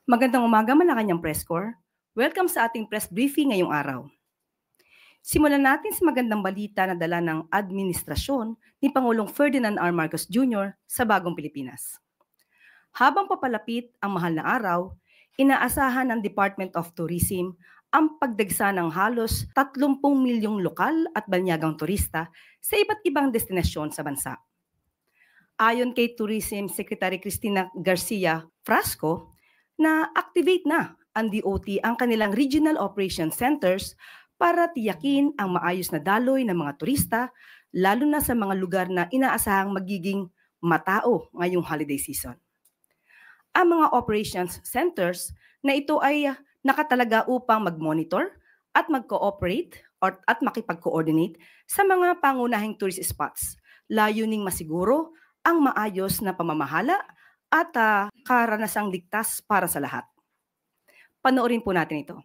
Magandang umaga, Malacanang Press Corps. Welcome sa ating press briefing ngayong araw. Simulan natin sa magandang balita na dala ng administrasyon ni Pangulong Ferdinand R. Marcos Jr. sa Bagong Pilipinas. Habang papalapit ang mahal na araw, inaasahan ng Department of Tourism ang pagdagsa ng halos 30 milyong lokal at banyagang turista sa iba't ibang destinasyon sa bansa. Ayon kay Tourism Secretary Cristina Garcia Frasco, na-activate na ang DOT ang kanilang regional operation centers para tiyakin ang maayos na daloy ng mga turista, lalo na sa mga lugar na inaasahang magiging matao ngayong holiday season. Ang mga operations centers na ito ay nakatalaga upang mag-monitor at mag-cooperate at makipag-coordinate sa mga pangunahing tourist spots, layuning masiguro ang maayos na pamamahala at karanasang ligtas para sa lahat. Panoorin po natin ito.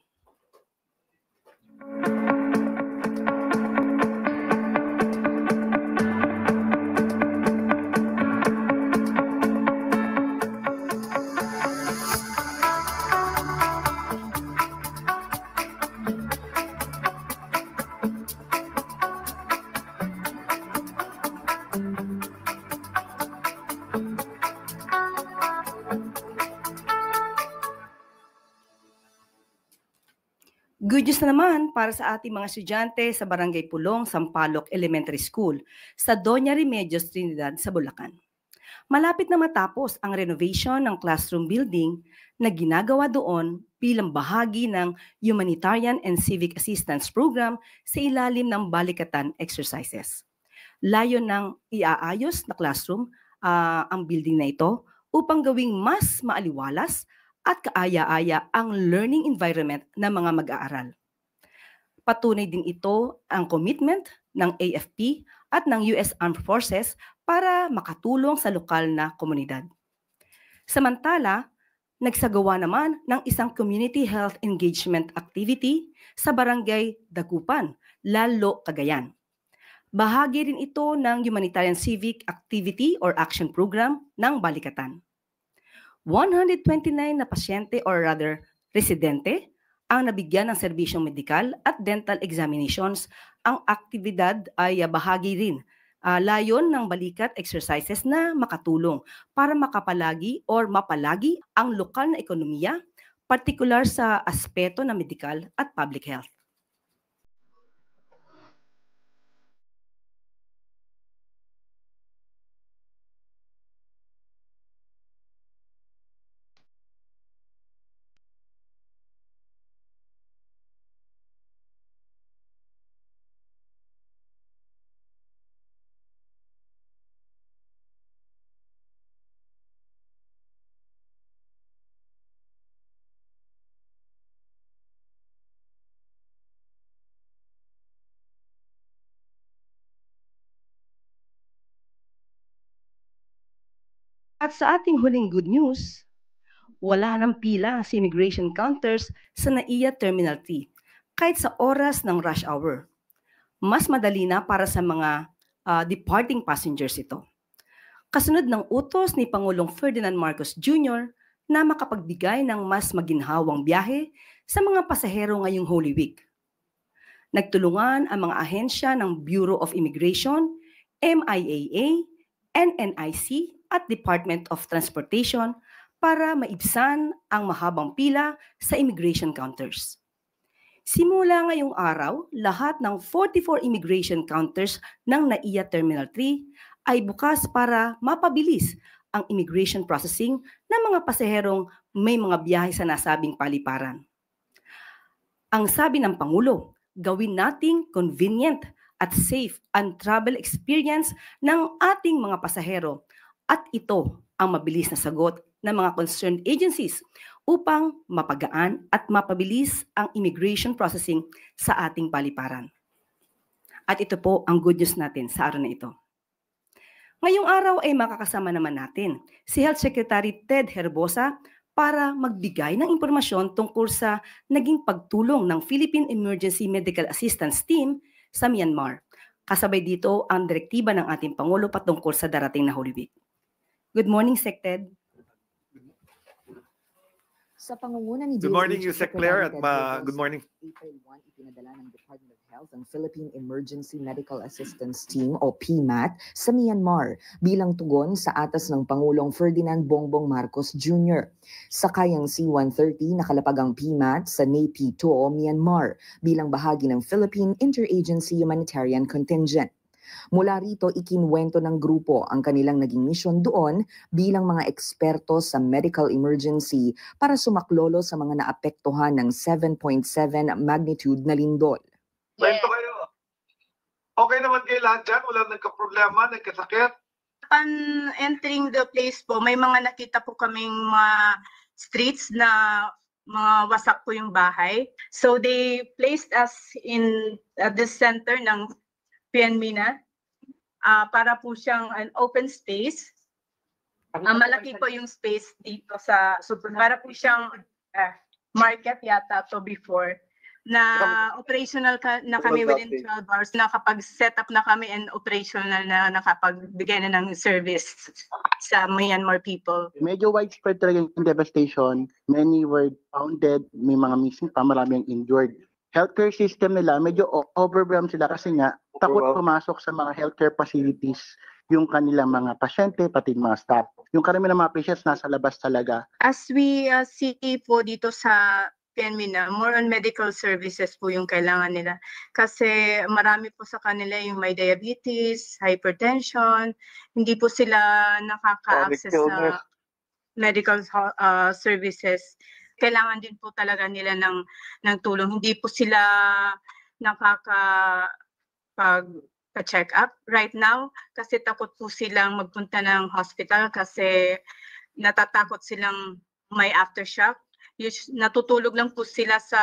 Good news na naman para sa ating mga estudyante sa Barangay Pulong, Sampaloc Elementary School sa Doña Remedios Trinidad sa Bulacan. Malapit na matapos ang renovation ng classroom building na ginagawa doon bilang bahagi ng Humanitarian and Civic Assistance Program sa ilalim ng Balikatan Exercises. Layon ng iaayos na classroom ang building na ito upang gawing mas maaliwalas at kaaya-aya ang learning environment ng mga mag-aaral. Patunay din ito ang commitment ng AFP at ng US Armed Forces para makatulong sa lokal na komunidad. Samantala, nagsagawa naman ng isang community health engagement activity sa Barangay Dagupan, Lalo, Cagayan. Bahagi rin ito ng Humanitarian Civic Activity or Action Program ng Balikatan. 129 na pasyente or rather residente ang nabigyan ng serbisyong medikal at dental examinations. Ang aktibidad ay bahagi rin layon ng balikat exercises na makatulong para makapalagi or mapalagi ang lokal na ekonomiya, partikular sa aspeto ng medikal at public health. At sa ating huling good news, wala nang pila sa immigration counters sa NAIA Terminal 3 kahit sa oras ng rush hour. Mas madali na para sa mga departing passengers ito. Kasunod ng utos ni Pangulong Ferdinand Marcos Jr. na makapagbigay ng mas maginhawang biyahe sa mga pasahero ngayong Holy Week. Nagtulungan ang mga ahensya ng Bureau of Immigration, MIAA, NNIC at Department of Transportation para maibsan ang mahabang pila sa immigration counters. Simula ngayong araw, lahat ng 44 immigration counters ng NAIA Terminal 3 ay bukas para mapabilis ang immigration processing ng mga pasaherong may mga biyahe sa nasabing paliparan. Ang sabi ng Pangulo, gawin nating convenient at safe ang travel experience ng ating mga pasahero at ito ang mabilis na sagot ng mga concerned agencies upang mapagaan at mapabilis ang immigration processing sa ating paliparan. At ito po ang good news natin sa araw na ito. Ngayong araw ay makakasama naman natin si Health Secretary Ted Herbosa para magbigay ng impormasyon tungkol sa naging pagtulong ng Philippine Emergency Medical Assistance Team sa Myanmar. Kasabay dito ang direktiba ng ating Pangulo patungkol sa darating na Holy Week. Good morning, Sec Ted. Sa pangunguna ni Good morning, DOH Yusek Claire, at Secretary good morning. April 1, ipinadala ng Department of Health ang Philippine Emergency Medical Assistance Team o PMAT sa Myanmar bilang tugon sa atas ng Pangulong Ferdinand Bongbong Marcos Jr. Sakay ang C-130 nakalapag ang PMAT sa Naypyidaw, Myanmar bilang bahagi ng Philippine Interagency Humanitarian Contingent. Mula rito, ikinwento ng grupo ang kanilang naging misyon doon bilang mga eksperto sa medical emergency para sumaklolo sa mga naapektuhan ng 7.7 magnitude na lindol. Kwento kayo. Okay naman kayo lahat dyan? Wala nagka-problema, nagkasakit? Upon entering the place po, may mga nakita po kaming mga streets na mga wasak po yung bahay. So they placed us in the center ng PNMINA para po siyang an open space. Malaki po yung space dito sa para po siyang market yata to before na operational na kami within 12 hours. Nakapag-set up na kami and operational na nakapagbigay na ng service sa Myanmar people. Medyo widespread talaga yung devastation. Many were found dead, may mga missing pa, maraming injured. Healthcare system nila, medyo overwhelmed sila kasi nga takot pumasok sa mga healthcare facilities yung kanilang mga pasyente, pati mga staff. Yung karamihan ng mga patients nasa labas talaga. As we see po dito sa PNMINA, more on medical services po yung kailangan nila. Kasi marami po sa kanila yung may diabetes, hypertension, hindi po sila nakaka-access sa medical services. Kailangan din po talaga nila ng tulong. Hindi po sila nakaka-check up right now kasi takot po silang magpunta ng hospital kasi natatakot silang may aftershock. Natutulog lang po sila sa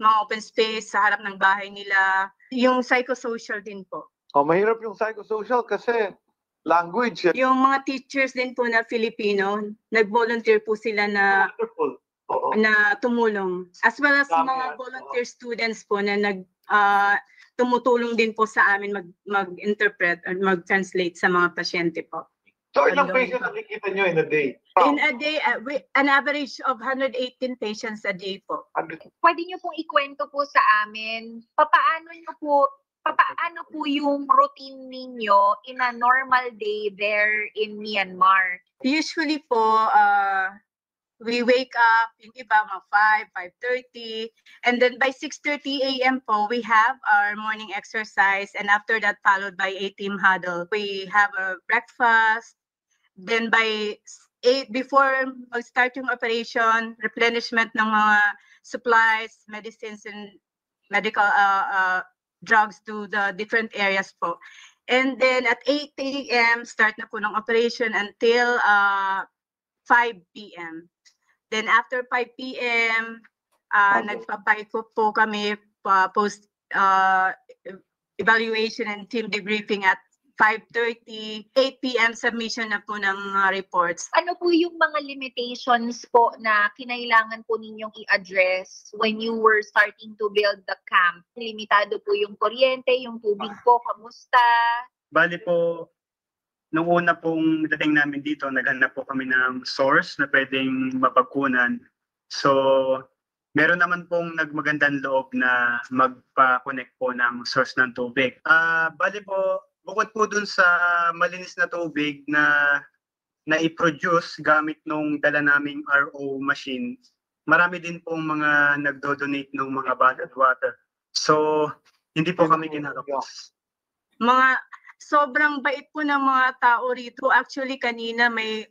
mga open space, sa harap ng bahay nila. Yung psychosocial din po. Mahirap yung psychosocial kasi language. Yung mga teachers din po na Filipino, nag-volunteer po sila na tumulong. As well as mga volunteer students po na tumutulong din po sa amin mag-interpret or mag-translate sa mga pasyente po. So ilang patients nakikita nyo in a day? In a day, an average of 118 patients a day po. Pwede nyo pong ikwento po sa amin, paano po yung routine ninyo in a normal day there in Myanmar? Usually po, we wake up, yung iba mga 5, 5:30, and then by 6:30 a.m. po, we have our morning exercise, and after that followed by a team huddle. We have a breakfast, then by 8, before mag-start yung operation, replenishment ng mga supplies, medicines, and medical drugs to the different areas po. And then at 8 a.m., start na po ng operation until 5 p.m. Then after 5 p.m., nagpapaikot po kami post evaluation and team debriefing at 5:30, 8 p.m. submission na po ng reports. Ano po yung mga limitations po na kinailangan po ninyong i-address when you were starting to build the camp? Limitado po yung kuryente, yung tubig po, kamusta? Bali po, nung una pong dating namin dito, naghanap po kami ng source na pwedeng mapagkunan. So, meron naman pong nagmagandang loob na magpa-connect po ng source ng tubig. Bali po, bukod po dun sa malinis na tubig na i-produce gamit nung dala naming RO machine, marami din pong mga nagdo-donate ng mga bottled water. So, hindi po kami kinakapos. Sobrang bait po ng mga tao rito. Actually, kanina may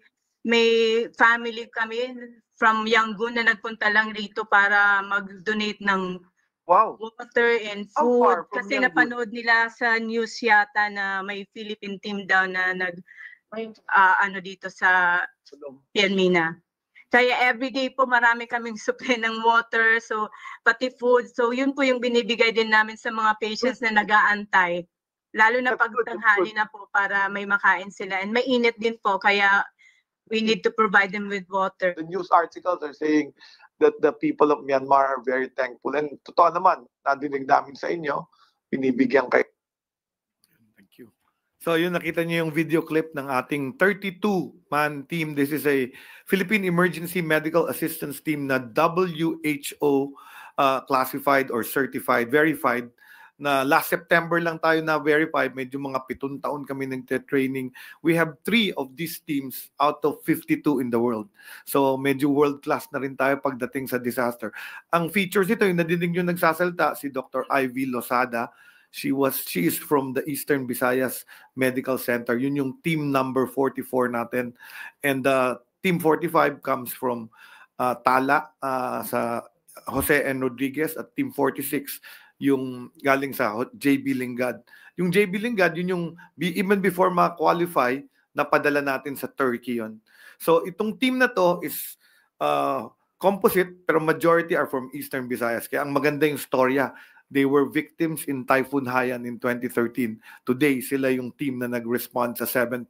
family kami from Yangon na nagpunta lang rito para mag-donate ng water and food. Kasi napanood nila sa news yata na may Philippine team daw na dito sa PNMINA. Kaya everyday po marami kaming supply ng water, so pati food. So yun po yung binibigay din namin sa mga patients na nag-aantay. Lalo na pag tanghali na po para may makain sila. And mainit din po, kaya we need to provide them with water. The news articles are saying that the people of Myanmar are very thankful. And totoo naman, nadinig namin sa inyo, binibigyan kayo. Thank you. So yun, nakita niyo yung video clip ng ating 32-man team. This is a Philippine Emergency Medical Assistance Team na WHO classified or certified, verified, na last September lang tayo na verified, medyo mga 7 taon kami nagte-training. We have 3 of these teams out of 52 in the world. So medyo world-class na rin tayo pagdating sa disaster. Ang features ito, yung nadinig nyo nagsasalta, si Dr. Ivy Losada, she is from the Eastern Visayas Medical Center. Yun yung team number 44 natin. And team 45 comes from Tala, sa Jose N. Rodriguez, at team 46 yung galing sa JB Lingad. Yung JB Lingad, yun yung even before ma-qualify, napadala natin sa Turkey yun. So itong team na to is composite, pero majority are from Eastern Visayas. Kaya ang maganda yung storya. They were victims in Typhoon Haiyan in 2013. Today, sila yung team na nag-respond sa 7.7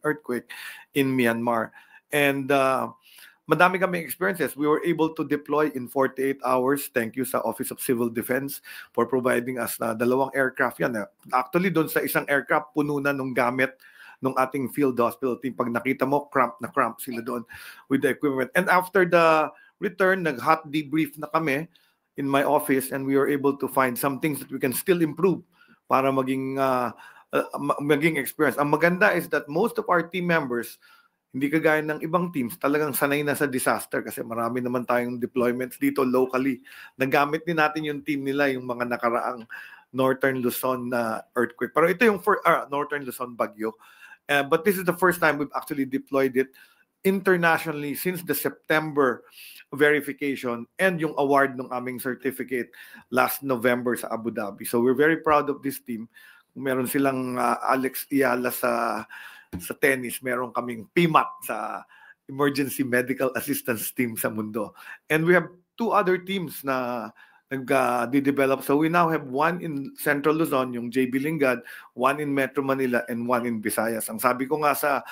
earthquake in Myanmar. And madami kami experiences. We were able to deploy in 48 hours. Thank you sa Office of Civil Defense for providing us na 2 aircraft yan. Actually, doon sa isang aircraft, puno na nung gamit nung ating field hospital team. Pag nakita mo, cramp sila doon with the equipment. And after the return, nag-hot debrief na kami in my office, and we were able to find some things that we can still improve para maging experience. Ang maganda is that most of our team members, hindi kagaya ng ibang teams, talagang sanay na sa disaster kasi marami naman tayong deployments dito locally. Nagamit din natin yung team nila, yung mga nakaraang Northern Luzon earthquake. Pero ito yung Northern Luzon bagyo. But this is the first time we've actually deployed it internationally since the September verification and yung award ng aming certificate last November sa Abu Dhabi. So we're very proud of this team. Meron silang Alex Iala sa tennis, meron kaming PMAT sa Emergency Medical Assistance Team sa mundo. And we have 2 other teams na nag-develop. So we now have 1 in Central Luzon, yung JB Lingad, 1 in Metro Manila, and 1 in Visayas. Ang sabi ko nga sa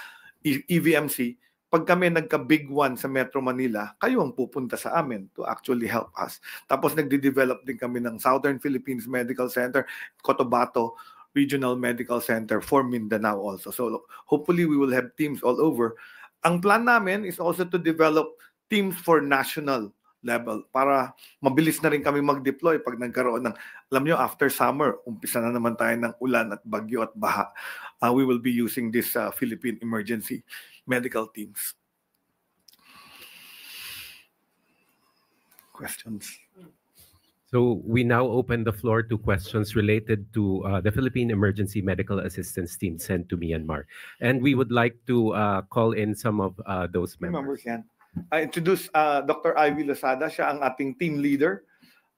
EVMC, pag kami nagka-big one sa Metro Manila, kayo ang pupunta sa amin to actually help us. Tapos nagde-develop din kami ng Southern Philippines Medical Center, Cotabato Regional Medical Center for Mindanao also. So hopefully we will have teams all over. Ang plan namin is also to develop teams for national level para mabilis na rin kami mag-deploy pag nagkaroon ng, alam nyo, after summer, umpisa na naman tayo ng ulan at bagyo at baha. We will be using this Philippine Emergency Medical Teams. Questions? So we now open the floor to questions related to the Philippine Emergency Medical Assistance Team sent to Myanmar. And we would like to call in some of those members. I introduce Dr. Ivy Losada. Siya ang ating team leader.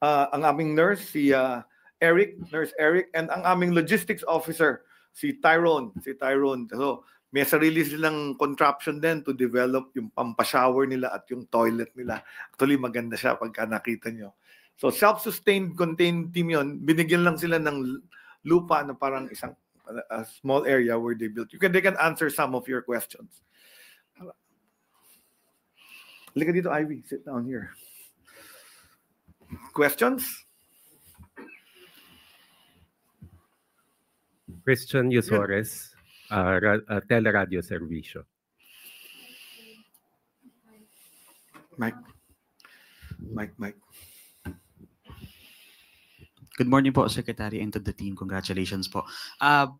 Ang aming nurse, si Nurse Eric, and ang aming logistics officer, si Tyrone. So may sarili silang contraption din to develop yung pampashower nila at yung toilet nila. Actually, maganda siya pagka nakita nyo. So self-sustained, contained team yon. Binigyan lang sila ng lupa na parang isang a small area where they built. They can answer some of your questions. Halika dito, Ivy. Sit down here. Questions? Christian Yusores, Teleradio Servicio. Mike. Good morning po, Secretary, and to the team. Congratulations po.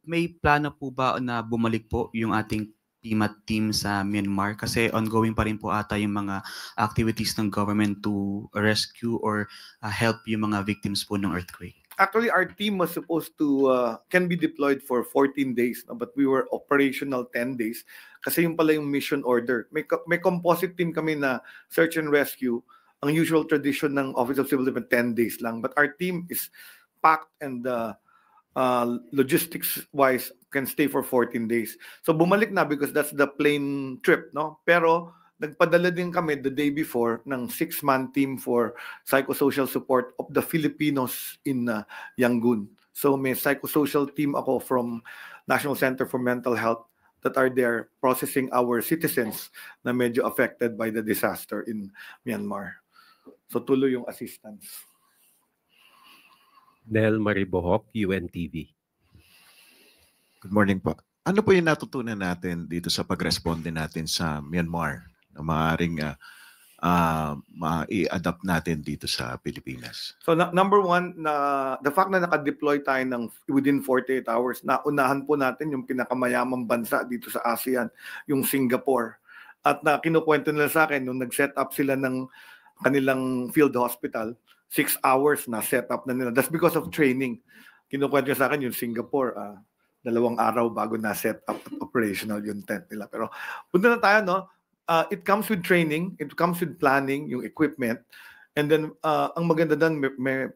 May plano po ba na bumalik po yung ating PMAT team sa Myanmar? Kasi ongoing pa rin po ata yung mga activities ng government to rescue or help yung mga victims po ng earthquake. Actually, our team was supposed to, can be deployed for 14 days, no? But we were operational 10 days. Kasi yung pala yung mission order. May composite team kami na search and rescue. Ang usual tradition ng Office of Civil Defense, 10 days lang. But our team is packed and logistics-wise can stay for 14 days. So bumalik na because that's the plane trip, no? Pero nagpadala din kami the day before ng 6-man team for psychosocial support of the Filipinos in Yangon. So may psychosocial team ako from National Center for Mental Health that are there processing our citizens na medyo affected by the disaster in Myanmar. So tuloy yung assistance. Nel Maribohok, UNTV. Good morning po. Ano po yung natutunan natin dito sa pag-responde natin sa Myanmar na maaaring ma-i-adapt natin dito sa Pilipinas? So number one, the fact na naka-deploy tayo ng within 48 hours, naunahan po natin yung pinakamayamang bansa dito sa ASEAN, yung Singapore. At na kinukwento nila sa akin, nung nag-set up sila ng kanilang field hospital, 6 hours na set up na nila. That's because of training. Kinukwento sa akin yung Singapore, 2 araw bago na set up at operational yung tent nila. Pero punta na tayo, no? It comes with training, it comes with planning, yung equipment, and then ang maganda doon,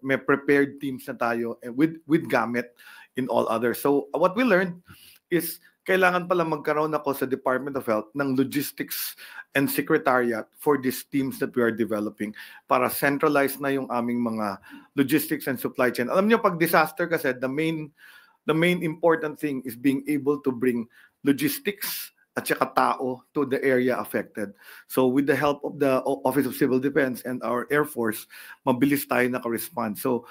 may prepared teams na tayo with gamit in all others. So what we learned is kailangan pala magkaroon ako sa Department of Health ng logistics and secretariat for these teams that we are developing para centralize na yung aming mga logistics and supply chain. Alam niyo, pag disaster kasi, the main important thing is being able to bring logistics at saka tao to the area affected. So with the help of the Office of Civil Defense and our Air Force, mabilis tayo naka-respond. So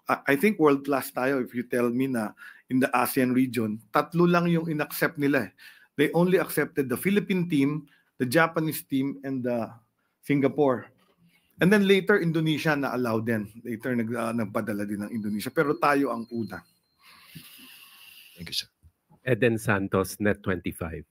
I think world-class tayo if you tell me na in the ASEAN region, 3 lang yung inaccept nila. They only accepted the Philippine team, the Japanese team, and the Singapore. And then later, Indonesia na-allow din. Later, nagpadala din ng Indonesia. Pero tayo ang una. Thank you, sir. Eden Santos, Net 25.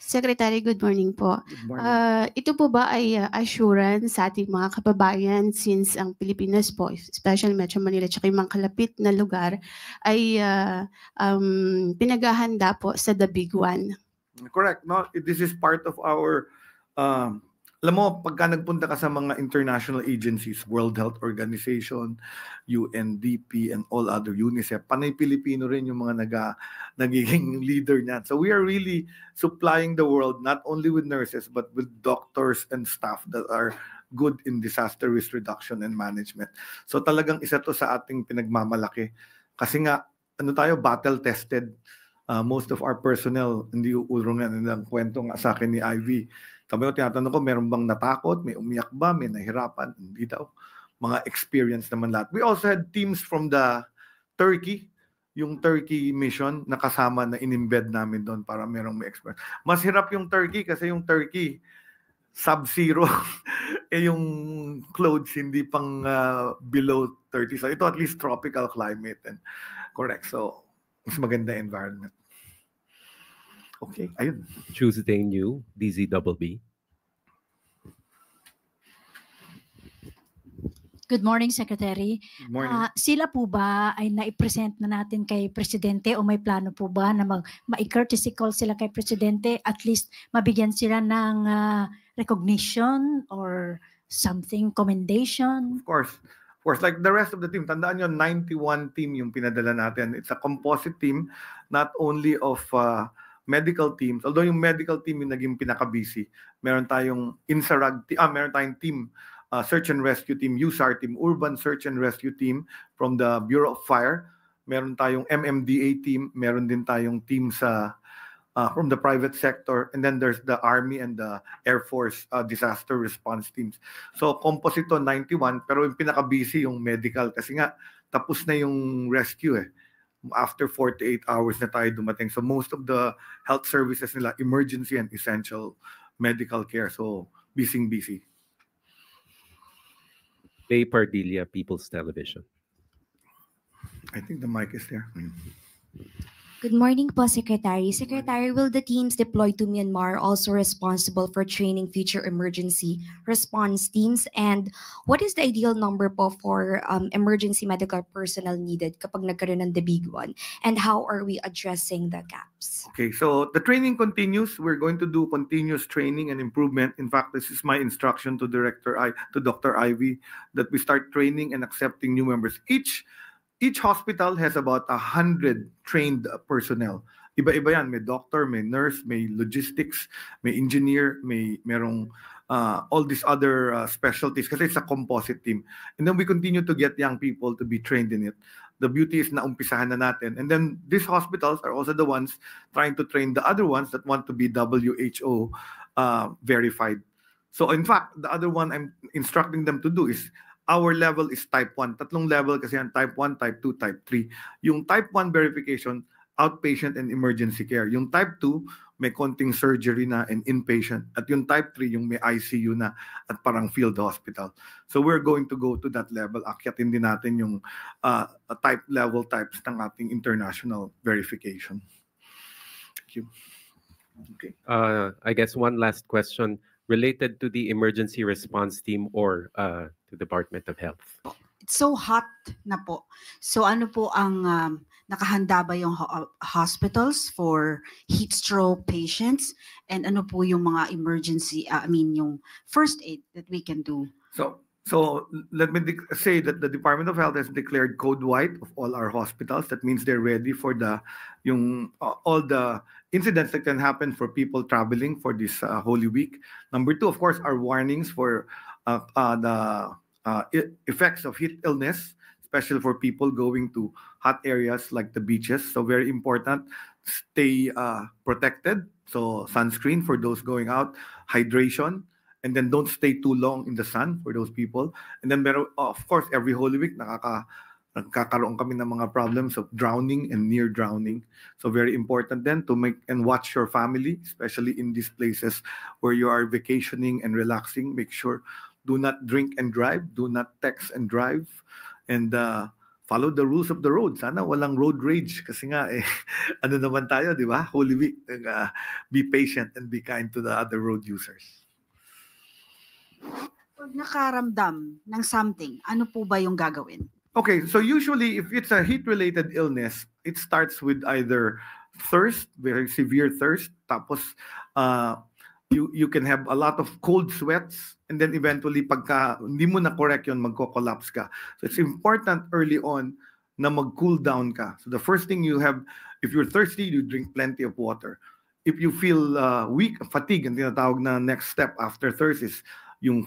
Secretary, good morning po. Good morning. Ito po ba ay assurance sa ating mga kababayan since ang Pilipinas po, especially Metro Manila at yung mga kalapit na lugar, ay pinaghahanda po sa The Big One? Correct. No, this is part of our alam mo, pagka nagpunta ka sa mga international agencies, World Health Organization, UNDP, and all other UNICEF, panay Pilipino rin yung mga nagiging leader niyan. So we are really supplying the world not only with nurses but with doctors and staff that are good in disaster risk reduction and management. So talagang isa to sa ating pinagmamalaki. Kasi nga, tayo, battle tested. Most of our personnel, hindi uurungan nilang kwento nga sa akin ni Ivy. Sabi ko, tinatanong ko, meron bang natakot? May umiyak ba? May nahirapan? Hindi daw. Mga experience naman lahat. We also had teams from the Turkey, yung Turkey mission, nakasama na in-embed namin doon para merong may experience. Mas hirap yung Turkey kasi yung Turkey, sub-zero. Yung clothes hindi pang below 30. So ito at least tropical climate. And correct. So, mas maganda environment. Okay, ayun. Tuesday New, DZBB. Good morning, Secretary. Good morning. Sila po ba ay naipresent na natin kay Presidente o may plano po ba na ma-courtesy call sila kay Presidente, at least mabigyan sila ng recognition or something, commendation? Of course, like the rest of the team, tandaan nyo, 91 team yung pinadala natin. It's a composite team, not only of medical teams, although yung medical team yung naging pinaka-busy. Meron tayong meron tayong team, Search and Rescue Team, USAR Team, Urban Search and Rescue Team from the Bureau of Fire. Meron tayong MMDA team, meron din tayong team sa from the private sector, and then there's the Army and the Air Force disaster response teams. So composite to 91, pero yung pinaka-busy yung medical kasi nga tapos na yung rescue After 48 hours na tayo dumating. So most of the health services nila, emergency and essential medical care. So busy. Bay Pardilla, People's Television. I think the mic is there. Good morning po, Secretary. Secretary, will the teams deployed to Myanmar also responsible for training future emergency response teams? And what is the ideal number po for emergency medical personnel needed kapag nagkaroon ng the big one? And how are we addressing the gaps? Okay, so the training continues. We're going to do continuous training and improvement. In fact, this is my instruction to Dr. Ivy, that we start training and accepting new members. Each hospital has about 100 trained personnel. Iba-iba yan. May doctor, may nurse, may logistics, may engineer, merong all these other specialties kasi it's a composite team. And then we continue to get young people to be trained in it. The beauty is na umpisahan na natin. And then these hospitals are also the ones trying to train the other ones that want to be WHO verified. So in fact, the other one I'm instructing them to do is our level is type 1. Tatlong level kasi yan, type 1, type 2, type 3. Yung type 1 verification, outpatient and emergency care. Yung type 2, may konting surgery na and inpatient. At yung type 3, yung may ICU na at parang field hospital. So we're going to go to that level. Akyatin din natin yung type level types ng ating international verification. Thank you. Okay. I guess one last question related to the emergency response team or to Department of Health. It's so hot na po. So ano po ang nakahanda ba yung hospitals for heat stroke patients? And ano po yung mga emergency, yung first aid that we can do? So let me say that the Department of Health has declared code white of all our hospitals. That means they're ready for all the incidents that can happen for people traveling for this Holy Week. Number 2, of course, are warnings for the effects of heat illness, especially for people going to hot areas like the beaches. So very important, stay protected. So sunscreen for those going out, hydration, and then don't stay too long in the sun for those people. And then, of course, every Holy Week, nagkakaroon kami ng mga problems of drowning and near drowning. So very important then to make and watch your family, especially in these places where you are vacationing and relaxing. Make sure do not drink and drive, do not text and drive, and follow the rules of the road. Sana walang road rage kasi nga ano naman tayo, di ba? Holy Week. Be patient and be kind to the other road users. Pag nakaramdam ng something, ano po ba yung gagawin? Okay, so usually if it's a heat-related illness, it starts with either thirst, very severe thirst, tapos you can have a lot of cold sweats, and then eventually pagka hindi mo na correct yun, magko-collapse ka. So it's important early on na mag-cool down ka. So the first thing you have, if you're thirsty, you drink plenty of water. If you feel weak, fatigue, ang tinatawag na next step after thirst is yung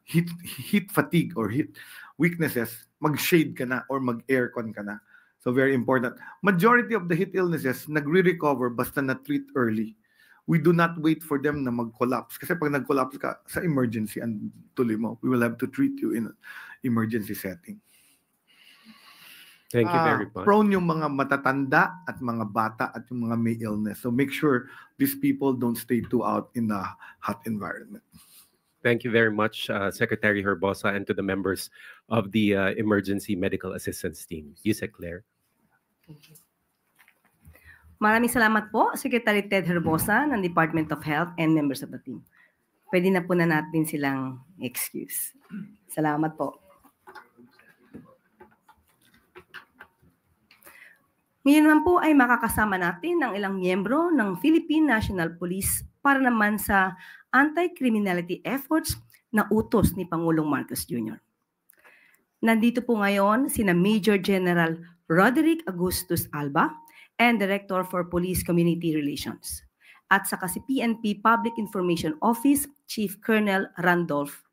heat fatigue or heat weaknesses, mag-shade ka na or mag-aircon ka na. So very important. Majority of the heat illnesses, nagre-recover basta na-treat early. We do not wait for them na mag-collapse. Kasi pag nag-collapse ka sa emergency and tuloy mo, we will have to treat you in an emergency setting. Thank you very much. Prone yung mga matatanda at mga bata at yung mga may illness. So make sure these people don't stay too out in the hot environment. Thank you very much, Secretary Herbosa, and to the members of the Emergency Medical Assistance Team. Yusek Claire. Maraming salamat po, Secretary Ted Herbosa ng Department of Health and members of the team. Pwede na po na natin silang excuse. Salamat po. Ngayon naman po ay makakasama natin ang ilang miyembro ng Philippine National Police para naman sa anti-criminality efforts na utos ni Pangulong Marcos Jr. Nandito po ngayon sina Major General Roderick Augustus Alba and Director for Police Community Relations at saka si PNP Public Information Office Chief Colonel Randolph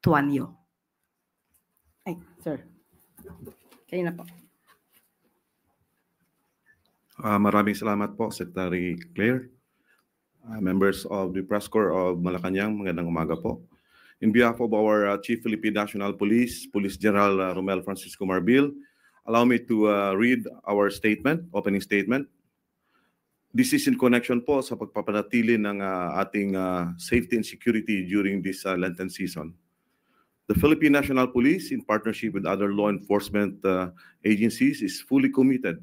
Tuanyo. Ay, sir. Kayo na po. Maraming salamat po, Secretary Claire. Members of the Press Corps of Malacanang, magandang umaga po. In behalf of our Chief Philippine National Police, Police General Romel Francisco Marbil, allow me to read our statement, opening statement. This is in connection po sa pagpapanatili ng ating safety and security during this Lenten season. The Philippine National Police, in partnership with other law enforcement agencies, is fully committed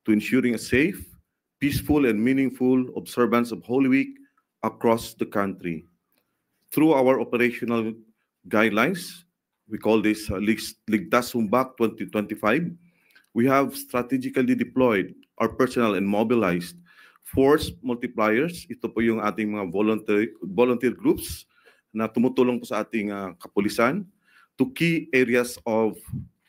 to ensuring a safe, peaceful, and meaningful observance of Holy Week across the country. Through our operational guidelines, we call this Ligtas Humbak 2025, we have strategically deployed our personnel and mobilized force multipliers. Ito po yung ating mga volunteer groups na tumutulong po sa ating kapulisan to key areas of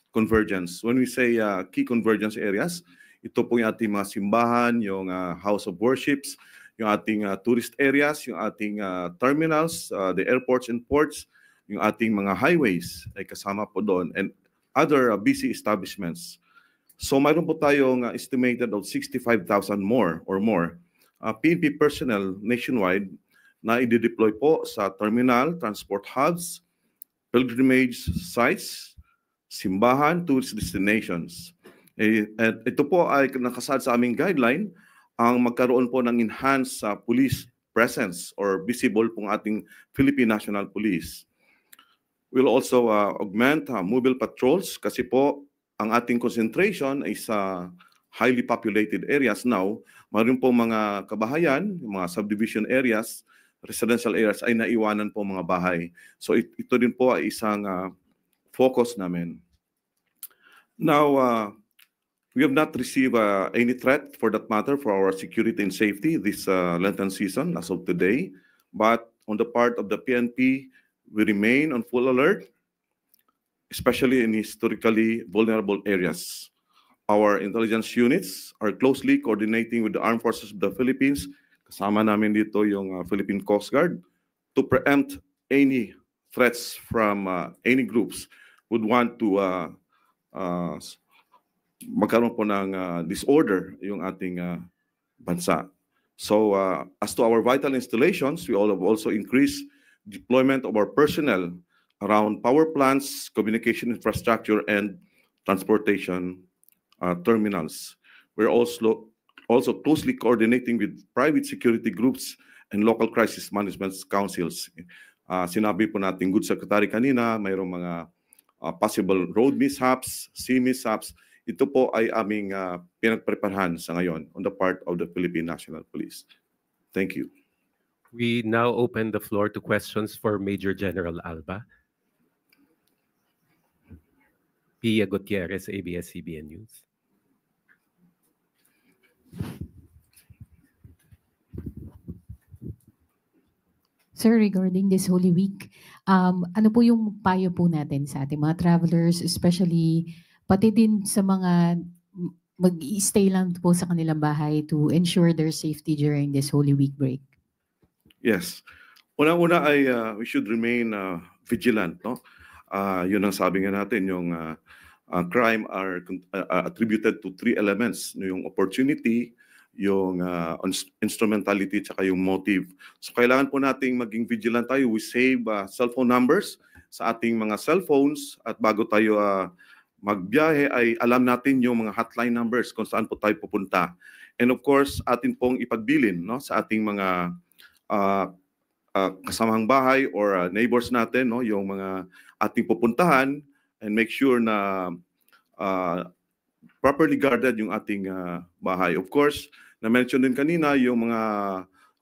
convergence. When we say key convergence areas, ito po yung ating mga simbahan, yung house of worships, yung ating tourist areas, yung ating terminals, the airports and ports, yung ating mga highways ay kasama po doon, and other busy establishments. So mayroon po tayong estimated of 65,000 more PNP personnel nationwide na i-deploy po sa terminal, transport hubs, pilgrimage sites, simbahan, tourist destinations. At ito po ay nakasad sa aming guideline ang magkaroon po ng enhanced police presence or visible pong ating Philippine National Police. We'll also augment mobile patrols kasi po ang ating concentration ay sa highly populated areas now. Mayroon po mga kabahayan, mga subdivision areas, residential areas ay naiwanan po mga bahay. So ito din po ay isang focus namin. Now, we have not received any threat for that matter for our security and safety this Lenten season as of today. But on the part of the PNP, we remain on full alert, especially in historically vulnerable areas. Our intelligence units are closely coordinating with the Armed Forces of the Philippines. Kasama namin dito yung Philippine Coast Guard to preempt any threats from any groups would want to magkaroon po ng disorder yung ating bansa. So as to our vital installations, we all have also increased deployment of our personnel around power plants, communication infrastructure, and transportation terminals. We're also closely coordinating with private security groups and local crisis management councils. Sinabi po natin, Good Secretary kanina, mayroong mga possible road mishaps, sea mishaps. Ito po ay aming pinagpreparahan sa ngayon on the part of the Philippine National Police. Thank you. We now open the floor to questions for Major General Alba. Pia Gutierrez, ABS-CBN News. Sir, regarding this Holy Week, ano po yung payo po natin sa ating mga travelers, especially pati din sa mga mag-stay lang po sa kanilang bahay to ensure their safety during this Holy Week break? Yes. Unang-una ay we should remain vigilant, no? Yun ang sabi nga natin, yung crime are attributed to three elements, yung opportunity, yung instrumentality, tsaka yung motive. So kailangan po nating maging vigilant tayo. We save cellphone numbers sa ating mga cellphones at bago tayo magbiyahe ay alam natin yung mga hotline numbers kung saan po tayo pupunta. And of course, atin pong ipagbilin, no, sa ating mga kasamang bahay or neighbors natin, no, yung mga ating pupuntahan, and make sure na properly guarded yung ating bahay. Of course, na-mention din kanina yung mga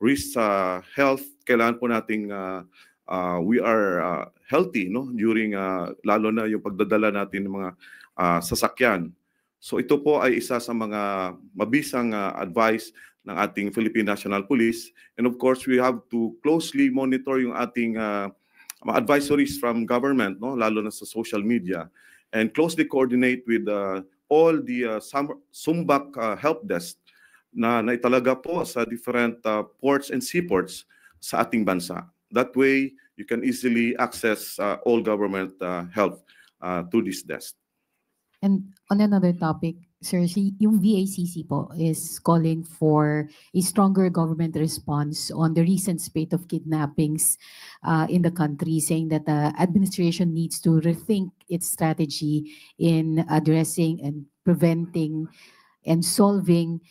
risks sa health. Kailangan po nating we are healthy, no, during lalo na yung pagdadala natin ng mga sasakyan. So ito po ay isa sa mga mabisang advice ng ating Philippine National Police. And of course, we have to closely monitor yung ating mga advisories from government, no, lalo na sa social media, and closely coordinate with all the SUMBAC help desk na italaga po sa different ports and seaports sa ating bansa. That way, you can easily access all government help through this desk. And on another topic, sir, yung VACC po is calling for a stronger government response on the recent spate of kidnappings in the country, saying that the administration needs to rethink its strategy in addressing and preventing and solving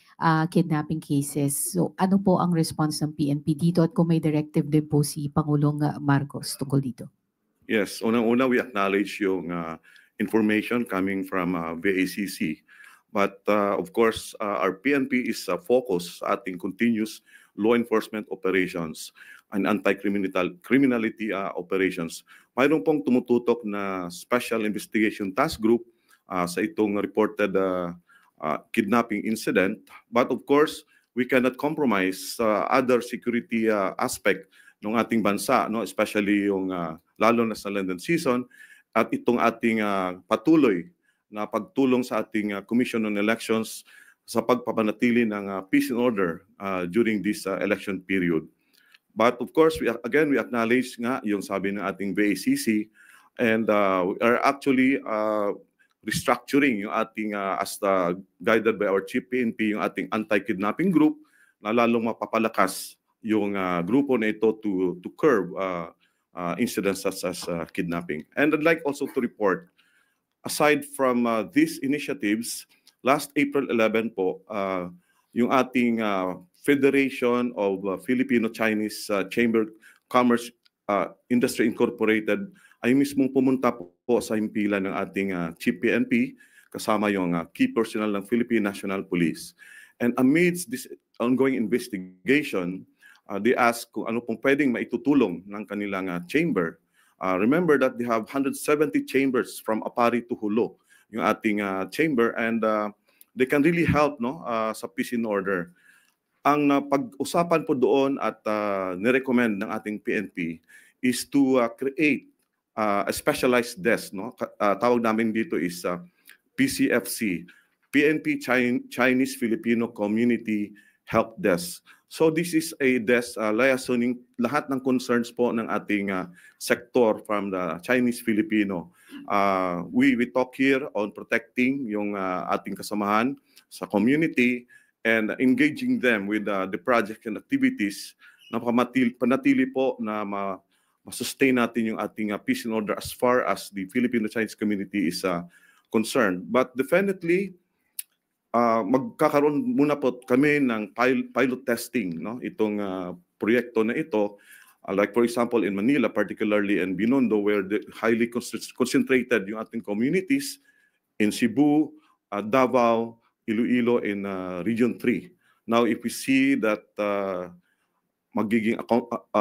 kidnapping cases. So ano po ang response ng PNP dito at kung may directive din po si Pangulong Marcos tungkol dito? Yes, unang-una we acknowledge yung information coming from VACC. But of course, our PNP is focused sa ating continuous law enforcement operations and anti-criminality operations. Mayroon pong tumututok na Special Investigation Task Group sa itong reported kidnapping incident. But of course, we cannot compromise other security aspect ng ating bansa, no? Especially yung lalo na sa Lenten season at itong ating patuloy na pagtulong sa ating Commission on Elections sa pagpapanatili ng peace and order during this election period. But of course, we acknowledge nga yung sabi ng ating VACC, and we are actually restructuring yung ating, as guided by our Chief PNP, yung ating anti-kidnapping group na lalong mapapalakas yung grupo na ito to curb incidents such as kidnapping. And I'd like also to report, aside from these initiatives, last April 11 po, yung ating Federation of Filipino-Chinese Chamber Commerce Industry Incorporated ay mismong pumunta po sa himpilan ng ating Chief PNP kasama yung key personnel ng Philippine National Police. And amidst this ongoing investigation, they asked kung ano pong pwedeng maitutulong ng kanilang chamber. Remember that they have 170 chambers from Apari to Hulo, yung ating chamber, and they can really help sa peace and order. Ang pag-usapan po doon at nirecommend ng ating PNP is to create a specialized desk. Tawag namin dito is PCFC, PNP Chinese Filipino Community Help Desk. So this is a desk liaisoning lahat ng concerns po ng ating sector from the Chinese Filipino. We talk here on protecting yung ating kasamahan sa community and engaging them with the project and activities na panatili po na ma-sustain natin yung ating peace and order as far as the Filipino-Chinese community is concerned. But definitely, magkakaroon muna po kami ng pilot testing, itong proyekto na ito. Like for example, in Manila, particularly in Binondo, where the highly concentrated yung ating communities, in Cebu, Davao, Iloilo, in Region 3. Now, if we see that magiging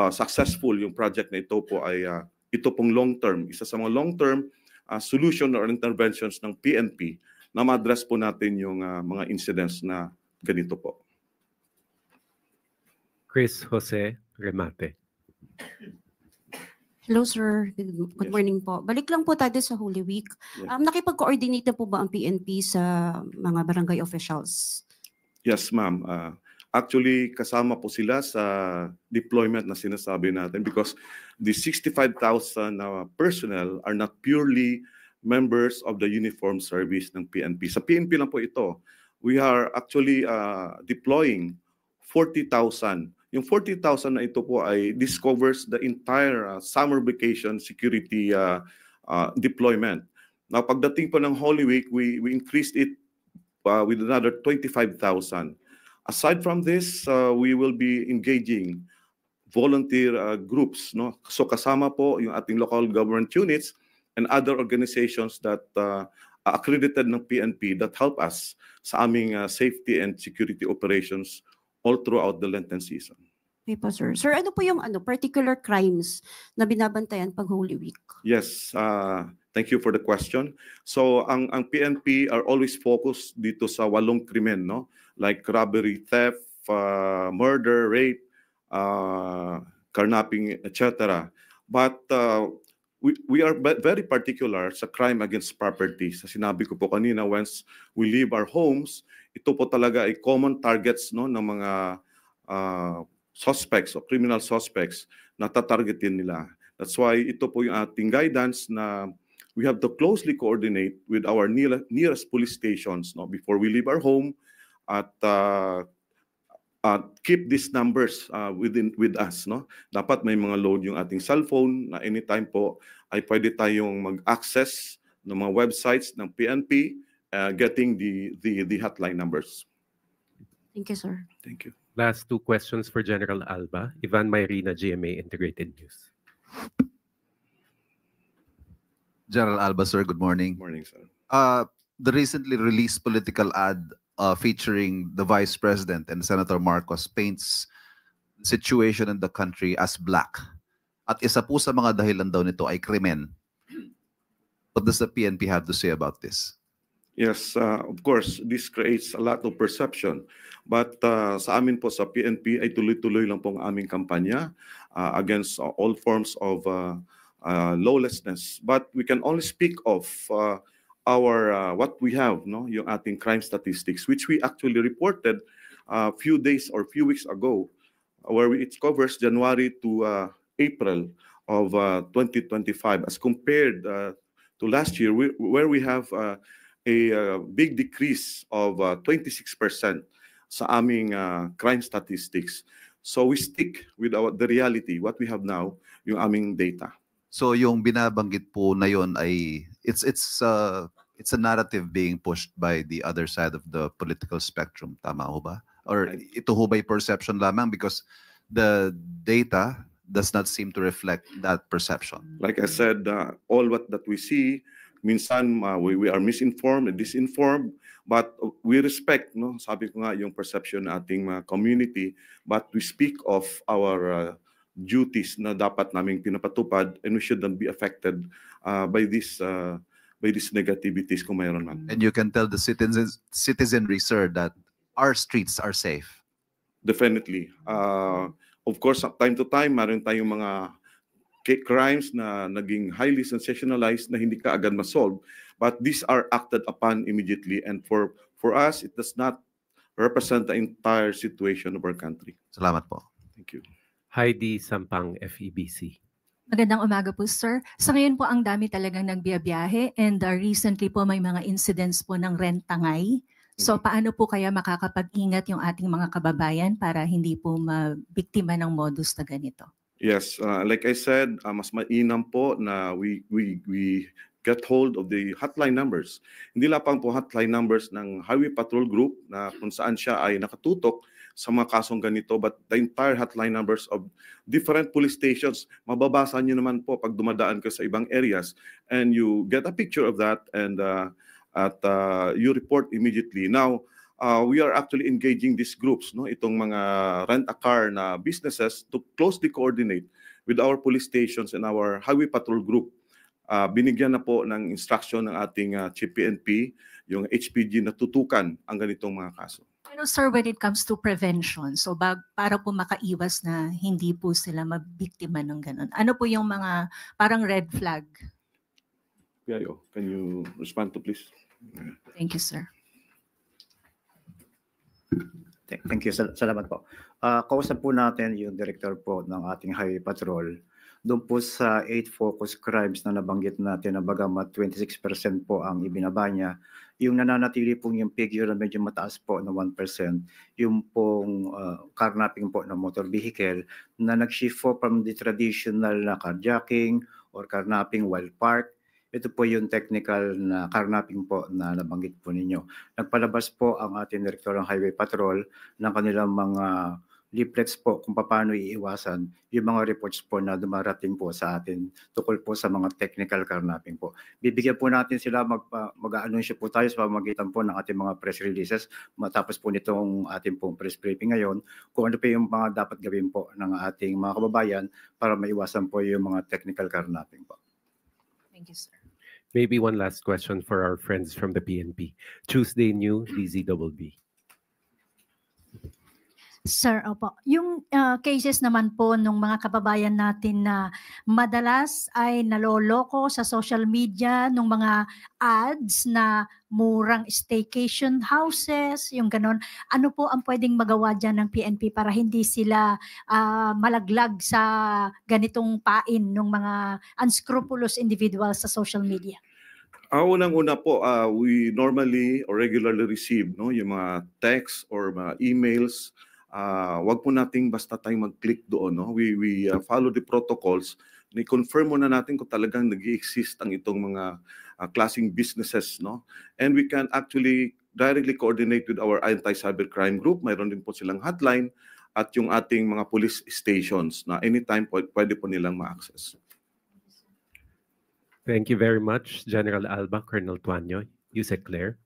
successful yung project na ito po ay ito pong long-term, isa sa mga long-term solution or interventions ng PNP na ma-address po natin yung mga incidents na ganito po. Chris Jose Remate. Hello sir, good morning po. Balik lang po tayo sa Holy Week. Nakipag-coordinate na po ba ang PNP sa mga barangay officials? Yes ma'am. Actually, kasama po sila sa deployment na sinasabi natin because the 65,000 personnel are not purely members of the uniform service ng PNP. Sa PNP lang po ito. We are actually deploying 40,000. Yung 40,000 na ito po ay covers the entire summer vacation security deployment. Now, pagdating po ng Holy Week, we increased it with another 25,000. Aside from this, we will be engaging volunteer groups. So kasama po yung ating local government units and other organizations that accredited ng PNP that help us sa aming safety and security operations all throughout the Lenten season. Okay po, sir. Sir, ano po yung particular crimes na binabantayan pag Holy Week? Yes, thank you for the question. So ang PNP are always focused dito sa 8 krimen, like robbery, theft, murder, rape, carnapping, etc. But we are very particular sa crime against property. Sa sinabi ko po kanina, once we leave our homes, ito po talaga ay common targets ng mga suspects o criminal suspects na tatargetin nila. That's why ito po yung ating guidance na we have to closely coordinate with our nearest police stations before we leave our home at keep these numbers with us. Dapat may mga load yung ating cellphone na anytime po ay pwede tayong mag-access ng mga websites ng PNP getting the hotline numbers. Thank you, sir. Thank you. Last 2 questions for General Alba. Ivan Mayrina, GMA Integrated News. General Alba, sir, good morning. Good morning, sir. The recently released political ad featuring the Vice President and Senator Marcos paints the situation in the country as black. At isa po sa mga dahilan daw nito ay krimen. What does the PNP have to say about this? Yes, of course, this creates a lot of perception. But sa amin po sa PNP ay tuloy-tuloy lang pong aming kampanya against all forms of lawlessness. But we can only speak of our what we have, yung ating crime statistics, which we actually reported a few days or few weeks ago, where it covers January to April of 2025 as compared to last year, where we have a big decrease of 26% sa aming crime statistics. So we stick with the reality, what we have now, yung aming data. So yung binabanggit po na yon ay it's a narrative being pushed by the other side of the political spectrum, tama ho ba? Or ito ho ba'y perception lamang because the data does not seem to reflect that perception? Like I said, all that we see, minsan we are misinformed and disinformed, but we respect, no? Sabi ko nga yung perception ng ating community, but we speak of our duties na dapat naming pinapatupad, and we shouldn't be affected by these negativities kung mayroon man. And you can tell the citizenry, sir, that our streets are safe. Definitely. Of course, time to time, meron tayong mga crimes na naging highly sensationalized na hindi ka agad ma-solve, but these are acted upon immediately, and for us, it does not represent the entire situation of our country. Salamat po. Thank you. Heidi Sampang, FEBC. Magandang umaga po, sir. Sa ngayon po, ang dami talagang nagbiyabiyahe, and recently po may mga incidents po ng rent-tangay. So paano po kaya makakapag-ingat yung ating mga kababayan para hindi po mabiktima ng modus na ganito? Yes, like I said, mas mainam po na we get hold of the hotline numbers. Hindi lamang po hotline numbers ng Highway Patrol Group na kung saan siya ay nakatutok sa mga kasong ganito, but the entire hotline numbers of different police stations. Mababasa nyo naman po pag dumadaan ka sa ibang areas, and you get a picture of that, and you report immediately. Now, we are actually engaging these groups, no, itong mga rent-a-car na businesses, to closely coordinate with our police stations and our Highway Patrol Group. Binigyan na po ng instruction ng ating Chief PNP, yung HPG, na tutukan ang ganitong mga kaso. Pero sir, when it comes to prevention, so para po makaiwas na hindi po sila mabiktima ng ganun, ano po yung mga parang red flag? Piayo, can you respond to please? Thank you, sir. Thank you. Salamat po. Kausap po natin yung director po ng ating Highway Patrol. Doon po sa 8 focus crimes na nabanggit natin na bagamat 26% po ang ibinaba niya, yung nananatili pong yung figure na medyo mataas po na 1%, yung pong carnapping po ng motor vehicle na nag-shift po from the traditional na carjacking or carnapping while parked. Ito po yung technical na carnapping po na nabanggit po ninyo. Nagpalabas po ang ating Director ng Highway Patrol ng kanilang mga leaflets po kung paano iiwasan yung mga reports po na dumarating po sa atin tukol po sa mga technical carnapping po. Bibigyan po natin sila, mag-a-anunsyo po tayo sa pamamagitan po ng ating mga press releases matapos po nitong ating pong press briefing ngayon kung ano po yung mga dapat gawin po ng ating mga kababayan para maiwasan po yung mga technical carnapping po. Thank you, sir. Maybe one last question for our friends from the PNP. Tuesday New, DZBB. Sir, opo. Yung cases naman po ng mga kababayan natin na madalas ay naloloko sa social media ng mga ads na murang staycation houses, yung ganon. Ano po ang pwedeng magawa dyan ng PNP para hindi sila malaglag sa ganitong pain ng mga unscrupulous individuals sa social media? Unang-una po, we normally or regularly receive, no, yung mga texts or mga emails. Wag po nating basta tayong mag-click doon, no? We follow the protocols. Ni-confirm muna natin kung talagang nag-i-exist ang itong mga klaseng businesses, no? And we can actually directly coordinate with our anti-cybercrime group. Mayroon din po silang hotline at yung ating mga police stations na anytime pwede po nilang ma-access. Thank you very much, General Alba, Colonel Tuanyo, Yusek Claire.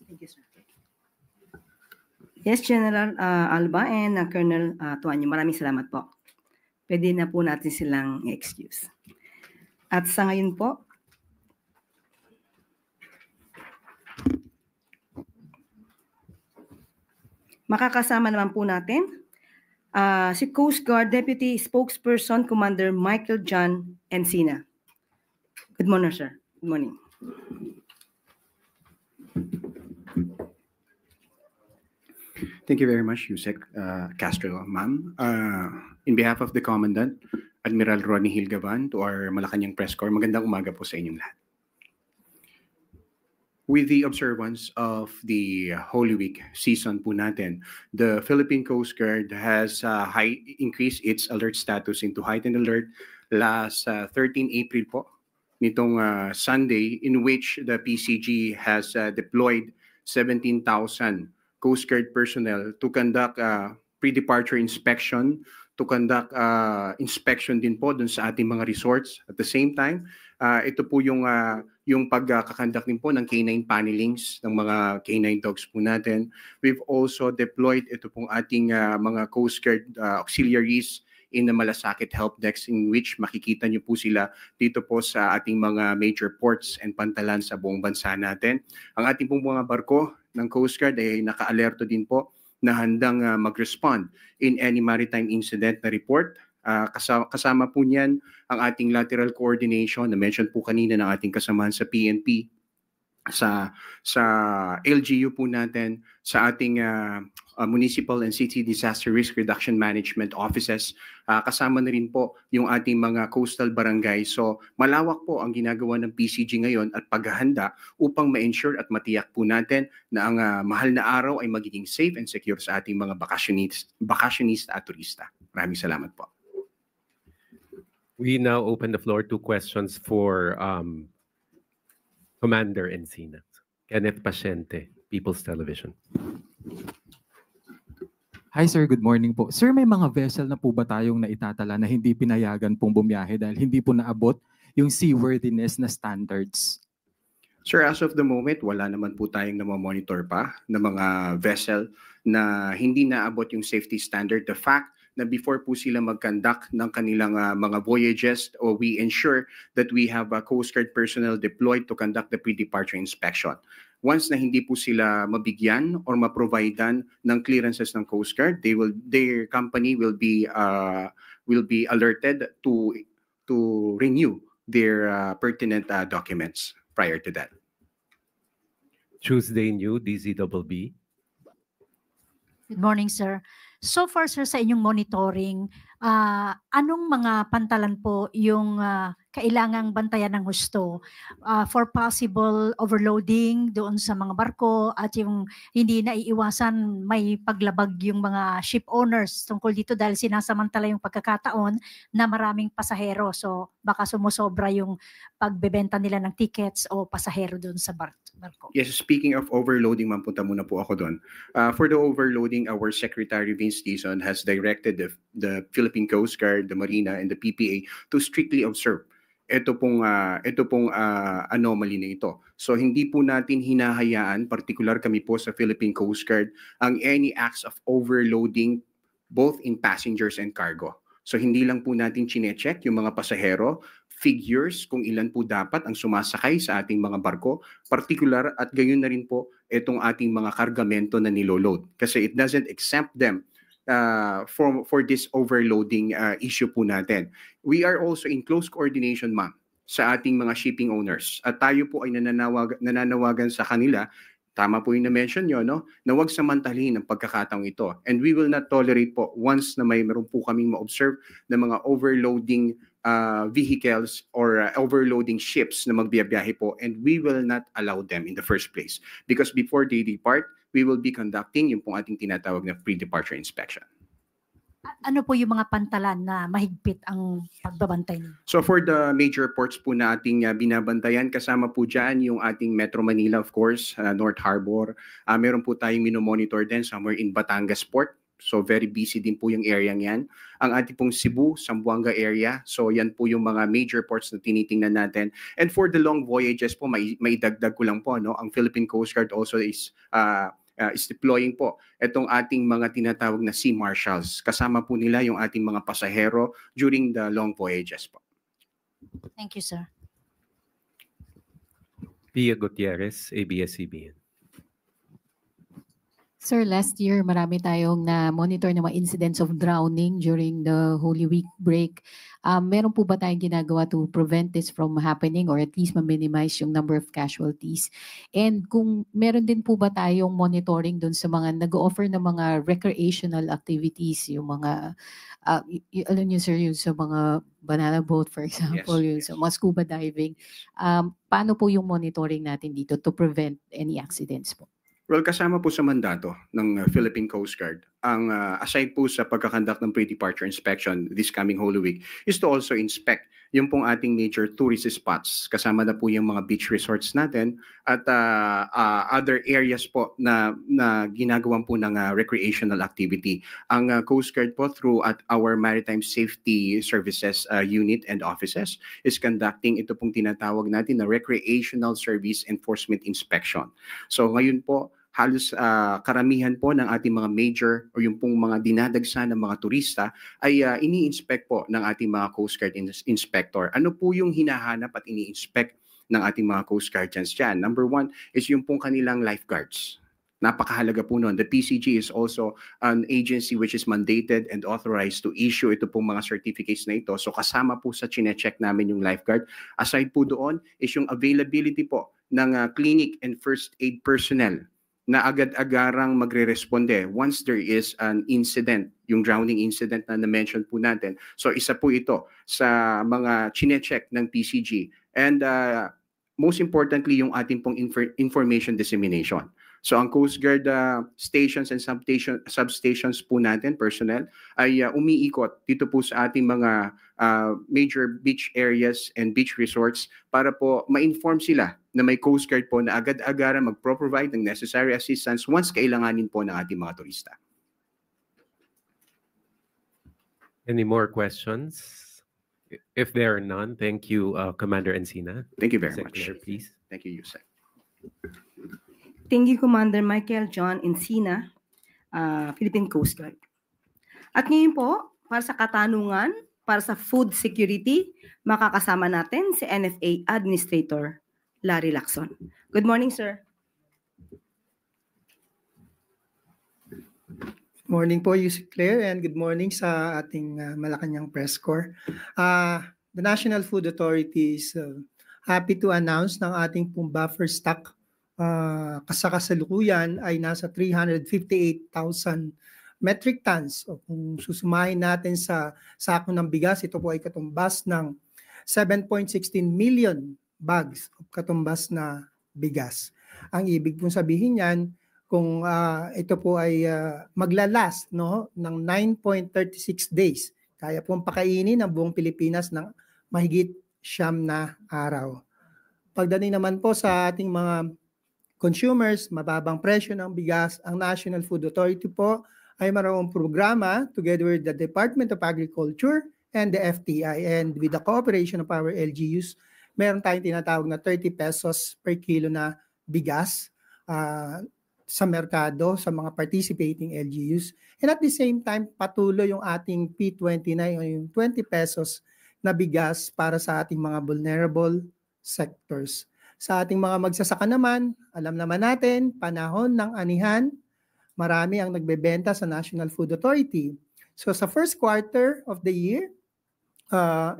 Thank you, sir. Yes, General Alba and Colonel Tuanyo, maraming salamat po. Pwede na po natin silang excuse. At sa ngayon po, makakasama naman po natin si Coast Guard Deputy Spokesperson Commander Michael John Encina. Good morning, sir. Good morning. Thank you very much, Yusek Castro, ma'am. In behalf of the Commandant, Admiral Ronnie Hilgaban, to our Malacanang Press Corps, magandang umaga po sa inyong lahat. with the observance of the Holy Week season po natin, the Philippine Coast Guard has increased its alert status into heightened alert last 13 April po, nitong Sunday, in which the PCG has deployed 17,000 Coast Guard personnel to conduct pre-departure inspection, to conduct inspection din po dun sa ating mga resorts. At the same time, ito po yung pagkakandak din po ng canine panelings ng mga canine dogs po natin. We've also deployed ito pong ating mga Coast Guard auxiliaries in the Malasakit Help Desk, in which makikita niyo po sila dito po sa ating mga major ports and pantalan sa buong bansa natin. Ang ating pong mga barko ng Coast Guard ay naka-alerto din po na handang mag-respond in any maritime incident na report. Kasama po niyan ang ating lateral coordination na mention po kanina ng ating kasamahan sa PNP, sa LGU po natin, sa ating municipal and city disaster risk reduction management offices. Kasama na rin po yung ating mga coastal barangay. So malawak po ang ginagawa ng PCG ngayon at paghahanda upang ma-ensure at matiyak po natin na ang mahal na araw ay magiging safe and secure sa ating mga bakasyonista at turista. Maraming salamat po. We now open the floor to questions for Commander Encina. Kenneth Paciente, People's Television. Hi sir, good morning po. Sir, may mga vessel na po ba tayong naitatala na hindi pinayagan pong bumiyahe dahil hindi po naabot yung seaworthiness na standards? Sir, as of the moment, wala naman po tayong namamonitor pa ng mga vessel na hindi naabot yung safety standard. The fact na before po sila mag-conduct ng kanilang mga voyages, we ensure that we have Coast Guard personnel deployed to conduct the pre-departure inspection. Once na hindi po sila mabigyan or ma-providean ng clearances ng Coast Guard, their company will be alerted to renew their pertinent documents prior to that. Tuesday New, DZBB. Good morning, sir. So far, sir, sa inyong monitoring, anong mga pantalan po yung kailangang bantayan ng husto for possible overloading doon sa mga barko at yung hindi naiiwasan may paglabag yung mga ship owners tungkol dito dahil sinasamantala yung pagkakataon na maraming pasahero. So baka sumusobra yung pagbebenta nila ng tickets o pasahero doon sa barko. Yes, speaking of overloading, punta muna po ako doon. For the overloading, our Secretary Vince Dizon has directed the Philippine Coast Guard, the Marina, and the PPA to strictly observe ito pong anomaly na ito. So hindi po natin hinahayaan, particular kami po sa Philippine Coast Guard, ang any acts of overloading both in passengers and cargo. So hindi lang po natin chinecheck yung mga pasahero, figures kung ilan po dapat ang sumasakay sa ating mga barko, particular at gayon na rin po itong ating mga kargamento na niloload. Kasi it doesn't exempt them for this overloading issue po natin. We are also in close coordination, ma'am, sa ating mga shipping owners. At tayo po ay nananawagan sa kanila, tama po yung na-mention nyo, no? Na huwag samantalihin ang pagkakataong ito. And we will not tolerate po once na meron po kaming ma-observe na mga overloading vehicles or overloading ships na magbiyabiyahe po, and we will not allow them in the first place. Because before they depart, we will be conducting yung pong ating tinatawag na pre-departure inspection. Ano po yung mga pantalan na mahigpit ang pagbabantay niyo? So for the major ports po na ating binabantayan, kasama po dyan yung ating Metro Manila, of course, North Harbor. Meron po tayong minomonitor din somewhere in Batangas Port. So very busy din po yung area yan. Ang ating pong Cebu, Zamboanga area. So yan po yung mga major ports na tinitingnan natin. And for the long voyages po, may dagdag ko lang po, no? Ang Philippine Coast Guard also is deploying po itong ating mga tinatawag na sea marshals. Kasama po nila yung ating mga pasahero during the long voyages po. Thank you, sir. Pia Gutierrez, ABS-CBN. Sir, last year marami tayong na-monitor na mga incidents of drowning during the Holy Week break. Meron po ba tayong ginagawa to prevent this from happening or at least ma-minimize yung number of casualties? And kung meron din po ba tayong monitoring dun sa mga nag-offer ng mga recreational activities, yung mga, alam niyo sir, yung sa mga banana boat for example, yung sa mga scuba diving, paano po yung monitoring natin dito to prevent any accidents po? Well, kasama po sa mandato ng Philippine Coast Guard, ang aside po sa pagkakandak ng pre-departure inspection this coming Holy Week, is to also inspect yung pong ating major tourist spots. Kasama na po yung mga beach resorts natin at other areas po na ginagawan po ng recreational activity. Ang Coast Guard po through at our Maritime Safety Services Unit and offices is conducting ito pong tinatawag natin na Recreational Service Enforcement Inspection. So ngayon po, halos karamihan po ng ating mga major o yung pong mga dinadagsa ng mga turista ay ini-inspect po ng ating mga Coast Guard inspector. Ano po yung hinahanap at ini-inspect ng ating mga Coast Guardians dyan? Number one is yung pong kanilang lifeguards. Napakahalaga po nun. The PCG is also an agency which is mandated and authorized to issue ito pong mga certificates na ito. So kasama po sa chine-check namin yung lifeguard. Aside po doon is yung availability po ng clinic and first aid personnel na agad-agarang magre-responde once there is an incident, yung drowning incident na na-mention po natin. So isa po ito sa mga chine-check ng PCG. And most importantly, yung ating pong information dissemination. So ang Coast Guard stations and substations po natin, personnel, ay umiikot dito po sa ating mga major beach areas and beach resorts para po ma-inform sila na may Coast Guard po na agad-agaran magpro-provide ng necessary assistance once kailanganin po ng ating mga turista. Any more questions? If there are none, thank you, Commander Encina. Thank you very much. Claire, please. Thank you, Yusek. Thank you, Commander Michael John Encina, Philippine Coast Guard. At ngayon po, para sa katanungan, para sa food security, makakasama natin si NFA Administrator Larry Lacson. Good morning, sir. Good morning po, Yusek Claire, and good morning sa ating Malacanang Press Corps. The National Food Authority is happy to announce ng ating pong buffer stock kasalukuyan ay nasa 358,000 metric tons. O kung susumahin natin sa sako ng bigas, ito po ay katumbas ng 7.16 million bags of katumbas na bigas. Ang ibig pong sabihin niyan, kung ito po ay maglalast no, ng 9.36 days, kaya pong pakainin ng buong Pilipinas ng mahigit 9 na araw. Pagdating naman po sa ating mga consumers, mababang presyo ng bigas, ang National Food Authority po ay mayroong programa together with the Department of Agriculture and the FTI, and with the cooperation of our LGUs, meron tayong tinatawag na 30 pesos per kilo na bigas sa merkado, sa mga participating LGUs. And at the same time, patuloy yung ating P29 o yung 20 pesos na bigas para sa ating mga vulnerable sectors. Sa ating mga magsasaka naman, alam naman natin, panahon ng anihan, marami ang nagbebenta sa National Food Authority. So sa first quarter of the year,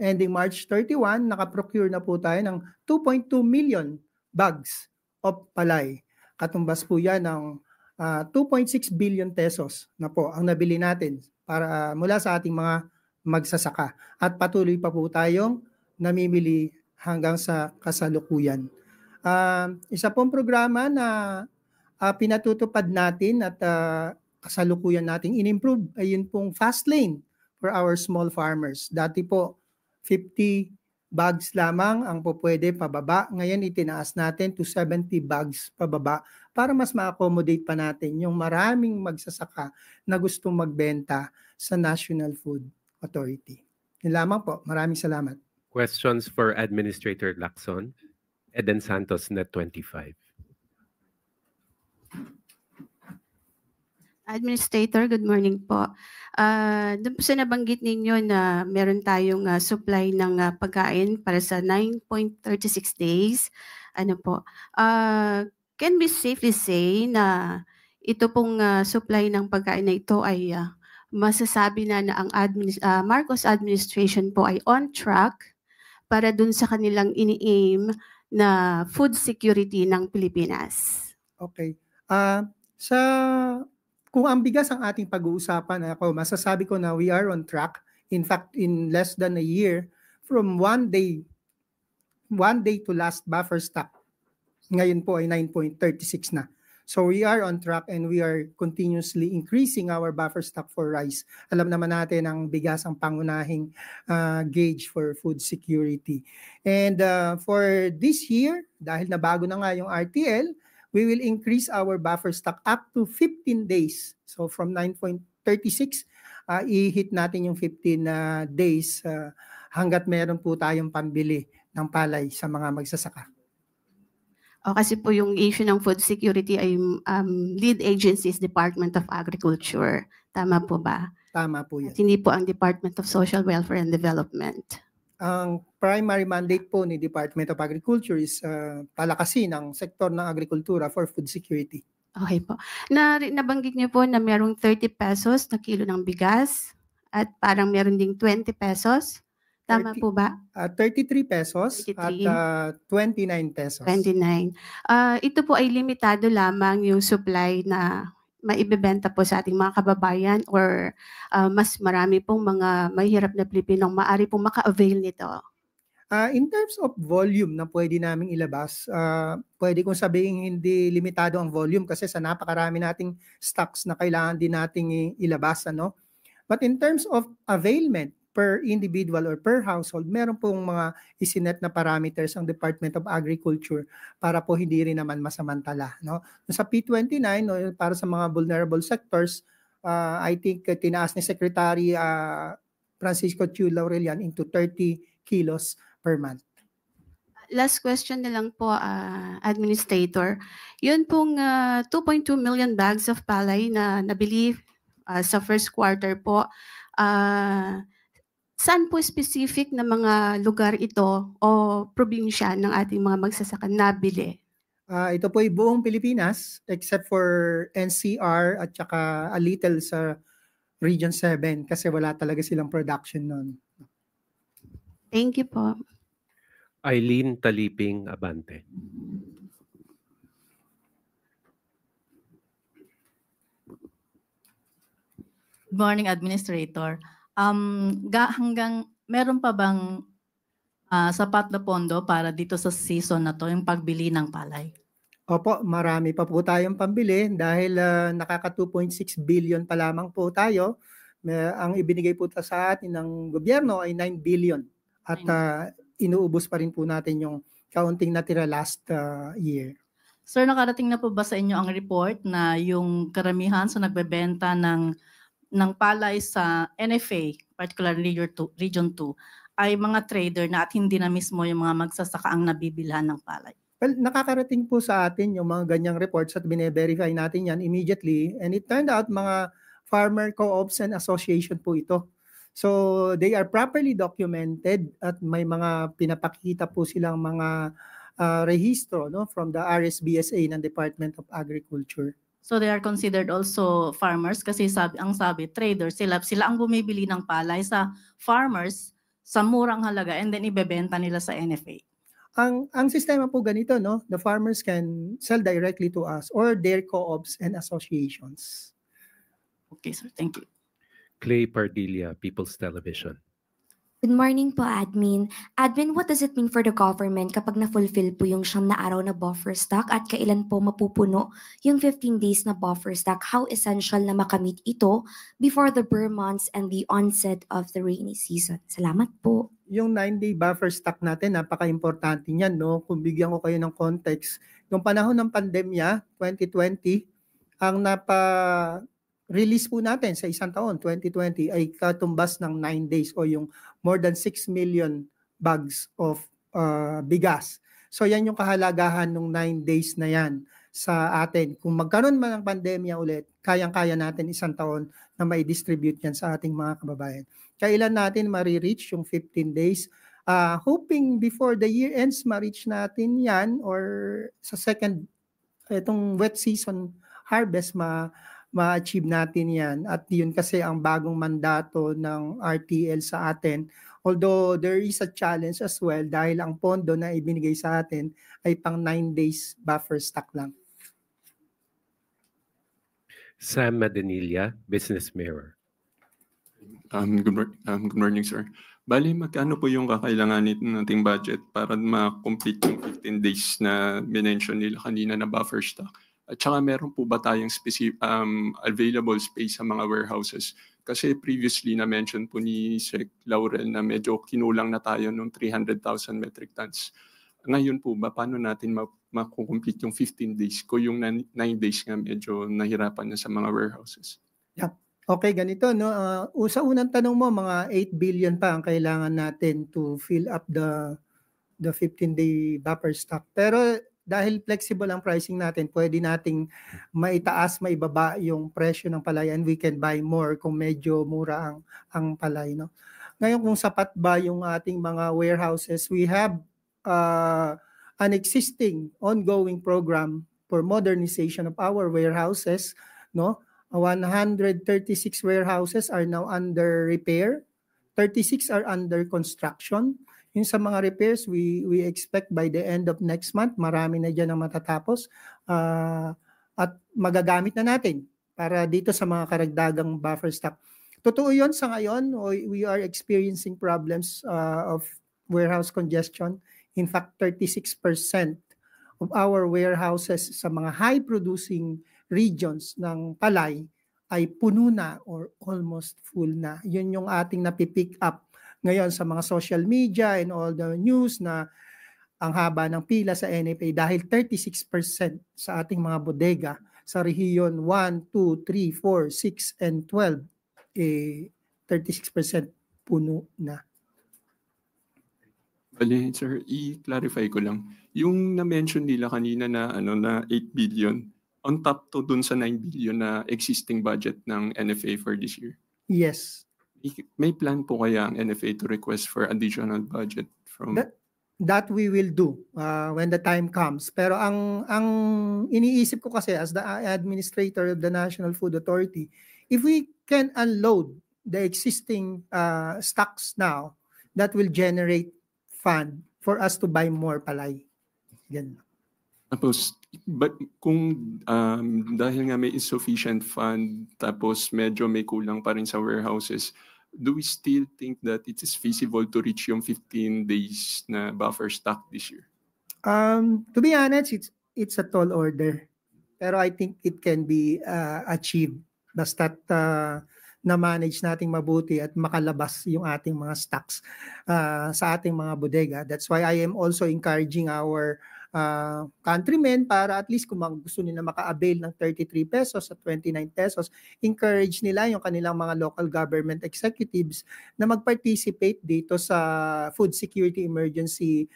ending March 31, nakaprocure na po tayo ng 2.2 million bags of palay. Katumbas po yan ng 2.6 billion pesos na po ang nabili natin para mula sa ating mga magsasaka. At patuloy pa po tayong namimili hanggang sa kasalukuyan. Isa pong programa na pinatutupad natin at kasalukuyan nating in-improve ay yun pong fast lane for our small farmers. Dati po 50 bags lamang ang po pwede pababa. Ngayon itinaas natin to 70 bags pababa para mas ma-accommodate pa natin yung maraming magsasaka na gustong magbenta sa National Food Authority. Yun lamang po. Maraming salamat. Questions for Administrator Lacson? Eden Santos, Net 25. Administrator, good morning po. Doon po sa nabanggit ninyo na meron tayong supply ng pagkain para sa 9.36 days. Ano po? Can we safely say na ito pong supply ng pagkain na ito ay masasabi na ang Marcos administration po ay on track para dun sa kanilang ini-aim na food security ng Pilipinas. Okay. Kung ang bigas ang ating pag-uusapan, ako masasabi ko na we are on track. In fact, in less than a year, from one day to last buffer stock, ngayon po ay 9.36 na. So we are on track and we are continuously increasing our buffer stock for rice. Alam naman natin ang bigas ang pangunahing gauge for food security. And for this year, dahil na bago na nga yung RTL, we will increase our buffer stock up to 15 days. So from 9.36, i-hit natin yung 15 days hanggat meron po tayong pambili ng palay sa mga magsasaka. Kasi po yung issue ng food security ay lead agencies Department of Agriculture. Tama po ba? Tama po yan. At hindi po ang Department of Social Welfare and Development. Ang primary mandate po ni Department of Agriculture is palakasin ang sektor ng agrikultura for food security. Okay po. Nabanggit niyo po na merong 30 pesos na kilo ng bigas at parang meron ding 20 pesos. Tama po ba? 33 pesos 33. At 29 pesos. 29. Ito po ay limitado lamang yung supply na maibebenta po sa ating mga kababayan or mas marami pong mga mahirap na Pilipinong maaari pong maka-avail nito? In terms of volume na pwede naming ilabas, pwede kong sabihin hindi limitado ang volume kasi sa napakarami nating stocks na kailangan din nating ilabas. But in terms of availment, per individual or per household, meron pong mga isinet na parameters ang Department of Agriculture para po hindi rin naman masamantala. Sa P29, para sa mga vulnerable sectors, I think tinaas ni Secretary Francisco Chu Laurelian into 30 kilos per month. Last question na lang po, Administrator. Yun pong 2.2 million bags of palay na nabili sa first quarter po, saan po specific na mga lugar ito o probinsya ng ating mga magsasaka nabili? Ito po ay buong Pilipinas except for NCR at saka a little sa Region 7 kasi wala talaga silang production nun. Thank you po. Eileen Taliping Abante. Good morning, Administrator. Hanggang meron pa bang sapat na pondo para dito sa season na to, yung pagbili ng palay? Opo, marami pa po tayong pambili dahil nakaka 2.6 billion pa lamang po tayo. Ang ibinigay po sa atin ng gobyerno ay 9 billion at inuubos pa rin po natin yung kaunting natira last year. Sir, nakarating na po ba sa inyo ang report na yung karamihan sa nagbebenta ng palay sa NFA, particularly Region 2, ay mga trader na at hindi na mismo yung mga magsasaka ang nabibilhan ng palay? Well, nakakarating po sa atin yung mga ganyang reports at bine-verify natin yan immediately. And it turned out mga farmer co-ops and association po ito. So they are properly documented at may mga pinapakita po silang mga rehistro from the RSBSA ng Department of Agriculture. So they are considered also farmers kasi sabi traders, sila ang bumibili ng palay sa farmers sa murang halaga and then ibebenta nila sa NFA. Ang sistema po ganito, the farmers can sell directly to us or their co-ops and associations. Okay, sir. Thank you. Clay Pardilla, People's Television. Good morning po, Admin. Admin, what does it mean for the government kapag na-fulfill po yung 9 na araw na buffer stock at kailan po mapupuno yung 15 days na buffer stock? How essential na makamit ito before the Burr months and the onset of the rainy season? Salamat po. Yung 9-day buffer stock natin, napaka-importante niyan. Kung bigyan ko kayo ng context, yung panahon ng pandemya, 2020, ang release po natin sa isang taon, 2020, ay katumbas ng 9 days o yung more than 6 million bags of bigas. So yan yung kahalagahan ng 9 days na yan sa atin. Kung magkaroon man ng pandemya ulit, kayang-kaya natin isang taon na mai-distribute yan sa ating mga kababayan. Kailan natin ma-reach yung 15 days? Hoping before the year ends, ma-reach natin yan or sa second, itong wet season harvest, ma-achieve natin yan. At yun kasi ang bagong mandato ng RTL sa atin. Although there is a challenge as well dahil ang pondo na ibinigay sa atin ay pang 9 days buffer stock lang. Sam Madanilla, Business Mirror. Good morning, sir. Bali, magkano po yung kakailanganin nating budget para ma-complete yung 15 days na minention nila kanina na buffer stock? At saka meron po ba tayong available space sa mga warehouses? Kasi previously na-mention po ni Sec Laurel na medyo kinulang na tayo ng 300,000 metric tons. Ngayon po ba, paano natin makukomplete yung 15 days ko yung 9 days nga medyo nahirapan na sa mga warehouses? Yeah. Okay, ganito, no? Sa unang tanong mo, mga 8 billion pa ang kailangan natin to fill up the 15-day buffer stock. Pero dahil flexible ang pricing natin, pwede nating maitaas, maibaba yung presyo ng palay and we can buy more kung medyo mura ang palay, no? Ngayon, kung sapat ba yung ating mga warehouses, we have an existing ongoing program for modernization of our warehouses, no? 136 warehouses are now under repair. 36 are under construction. Yung sa mga repairs, we expect by the end of next month, marami na dyan ang matatapos at magagamit na natin para dito sa mga karagdagang buffer stock. Totoo yun sa ngayon, we are experiencing problems of warehouse congestion. In fact, 36% of our warehouses sa mga high-producing regions ng palay ay puno na or almost full na. Yun yung ating napipick up ngayon sa mga social media and all the news na ang haba ng pila sa NFA dahil 36% sa ating mga bodega sa rehiyon 1, 2, 3, 4, 6, and 12, 36% puno na. Bali, sir, i-clarify ko lang. Yung na-mention nila kanina na na 8 billion, on top to dun sa 9 billion na existing budget ng NFA for this year. Yes. May plan po kaya ang NFA to request for additional budget from... That we will do when the time comes. Pero ang iniisip ko kasi as the administrator of the National Food Authority, if we can unload the existing stocks now, that will generate fund for us to buy more palay. Yan. Tapos, kung dahil nga may insufficient fund, tapos medyo may kulang pa rin sa warehouses, do we still think that it is feasible to reach yung 15 days na buffer stock this year? To be honest, it's a tall order. Pero I think it can be achieved. Basta't na-manage nating mabuti at makalabas yung ating mga stocks sa ating mga bodega. That's why I am also encouraging our countrymen para at least kung gusto nila maka-avail ng 33 pesos at 29 pesos, encourage nila yung kanilang mga local government executives na mag-participate dito sa Food Security Emergency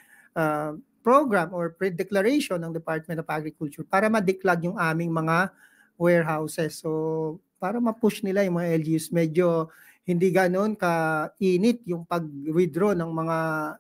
Program or Declaration ng Department of Agriculture para ma-declag yung aming mga warehouses. So, para ma-push nila yung mga LGUs, medyo hindi ganoon ka-init yung pag-withdraw ng mga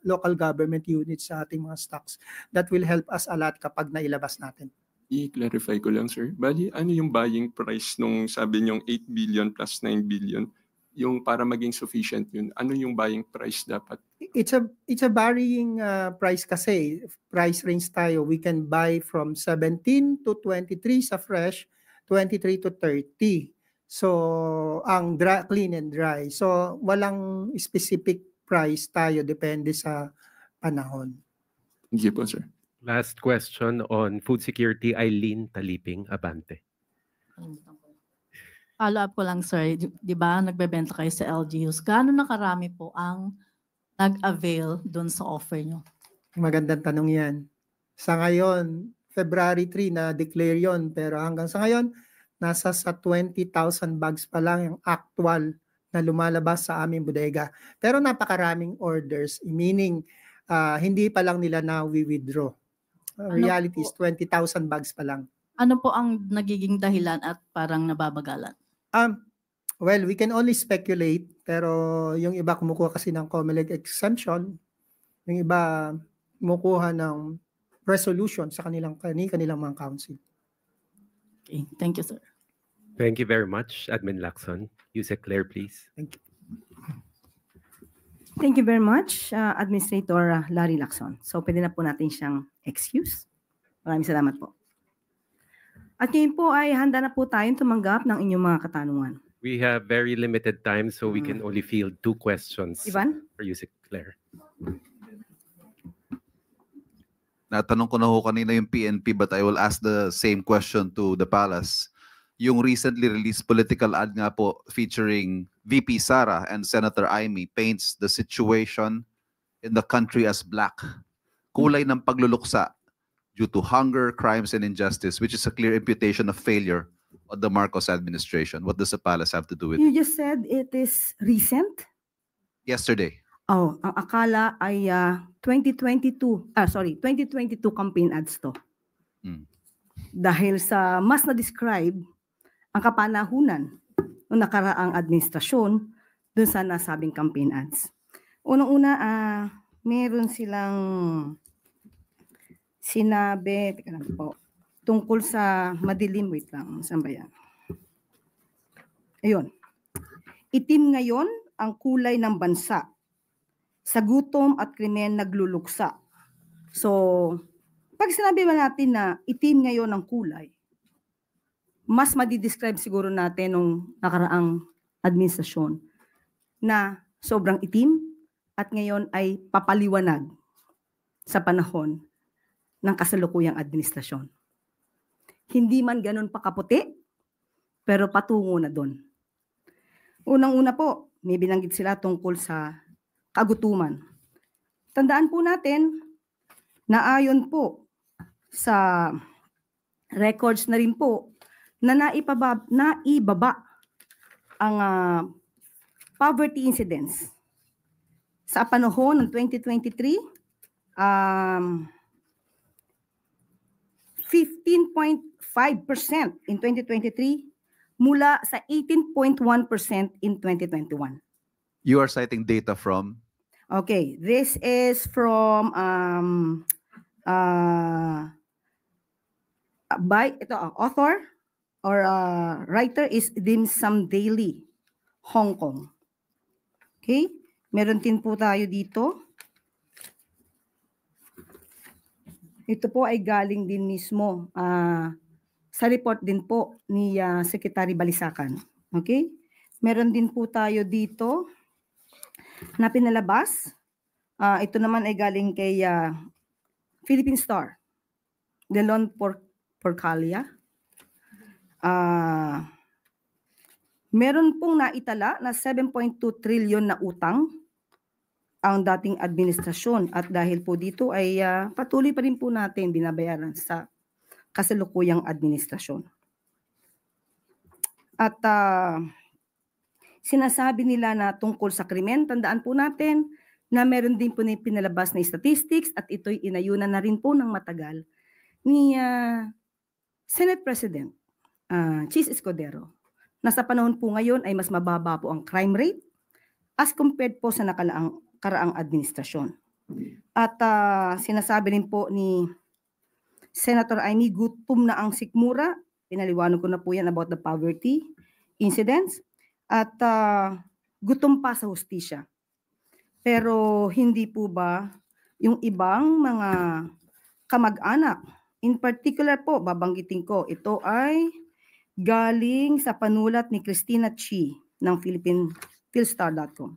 local government units sa ating mga stocks. That will help us a lot kapag nailabas natin. I-clarify ko lang, sir. Bali, ano yung buying price nung sabi niyong 8 billion plus 9 billion? Yung para maging sufficient yun, ano yung buying price dapat? It's a varying price kasi. Price range tayo. We can buy from 17 to 23 sa fresh, 23 to 30. So, ang clean and dry. So, walang specific price tayo. Depende sa panahon. Thank you po, sir. Last question on food security, Eileen Taliping, Abante. Follow up ko lang, sir. Di ba, nagbebenta kayo sa LGUs. Gaano na karami po ang nag-avail doon sa offer nyo? Magandang tanong yan. Sa ngayon, February 3 na declare yon, pero hanggang sa ngayon, nasa sa 20,000 bags pa lang yung actual na lumalabas sa aming bodega. Pero napakaraming orders, meaning hindi pa lang nila na we-withdraw. Reality is 20,000 bags pa lang. Ano po ang nagiging dahilan at parang nababagalan? Well, we can only speculate, pero yung iba kumukuha kasi ng COMELEC exemption, yung iba kumukuha ng resolution sa kanilang mga council. Okay, thank you, sir. Thank you very much, Admin Lacson. Yusek Claire, please. Thank you very much, Administrator Larry Lacson. So pwede na po natin siyang excuse. Maraming salamat po. At ngayon po ay handa na po tayong tumanggap ng inyong mga katanungan. We have very limited time, so we can only field 2 questions Ivan? for Yusek Claire. Natanong ko na ho kanina yung PNP, but I will ask the same question to the palace. Yung recently released political ad nga po featuring VP Sara and Senator Amy paints the situation in the country as black. Kulay ng pagluluksa due to hunger, crimes, and injustice, which is a clear imputation of failure of the Marcos administration. What does the palace have to do with it? You just said it is recent? Yesterday. Oh, ang akala ay 2022 campaign ads to. Dahil sa mas na-describe ang kapanahunan ng nakaraang administrasyon dun sa nasabing campaign ads. Unang-una, meron silang sinabi, teka lang po, tungkol sa madilim, wait lang, saan ba yan? Ayun. Itim ngayon ang kulay ng bansa. Sa gutom at krimen nagluluksa. So, pag sinabi ba natin na itim ngayon ang kulay, mas madidescribe siguro natin nung nakaraang administrasyon na sobrang itim at ngayon ay papaliwanag sa panahon ng kasalukuyang administrasyon. Hindi man ganun pakaputi, pero patungo na doon. Unang-una po, may binanggit sila tungkol sa kagutuman. Tandaan po natin na ayon po sa records na rin po na naibaba ang poverty incidence sa panahon ng 2023, 15.5% in 2023 mula sa 18.1% in 2021. You are citing data from? Okay, this is from author or writer is Dim Sum Daily, Hong Kong. Okay, meron din po tayo dito. Ito po ay galing din mismo sa report din po ni Secretary Balisacan. Okay, meron din po tayo dito na pinalabas. Ito naman ay galing kay Philippine Star, Delon Porcalia. Meron pong naitala na 7.2 trillion na utang ang dating administrasyon at dahil po dito ay patuloy pa rin po natin binabayaran sa kasalukuyang administrasyon. At sinasabi nila na tungkol sa krimen, tandaan po natin na meron din po na pinalabas na statistics at ito'y inayunan na rin po ng matagal ni Senate President Chis Escudero na sa panahon po ngayon ay mas mababa po ang crime rate as compared po sa karaang administrasyon. At sinasabi rin po ni Senator Amy, gutom na ang sikmura. Pinaliwanag ko na po yan about the poverty incidents. At gutom pa sa hustisya. Pero hindi po ba yung ibang mga kamag-anak, in particular po, babanggitin ko, ito ay galing sa panulat ni Christina Chi ng philstar.com.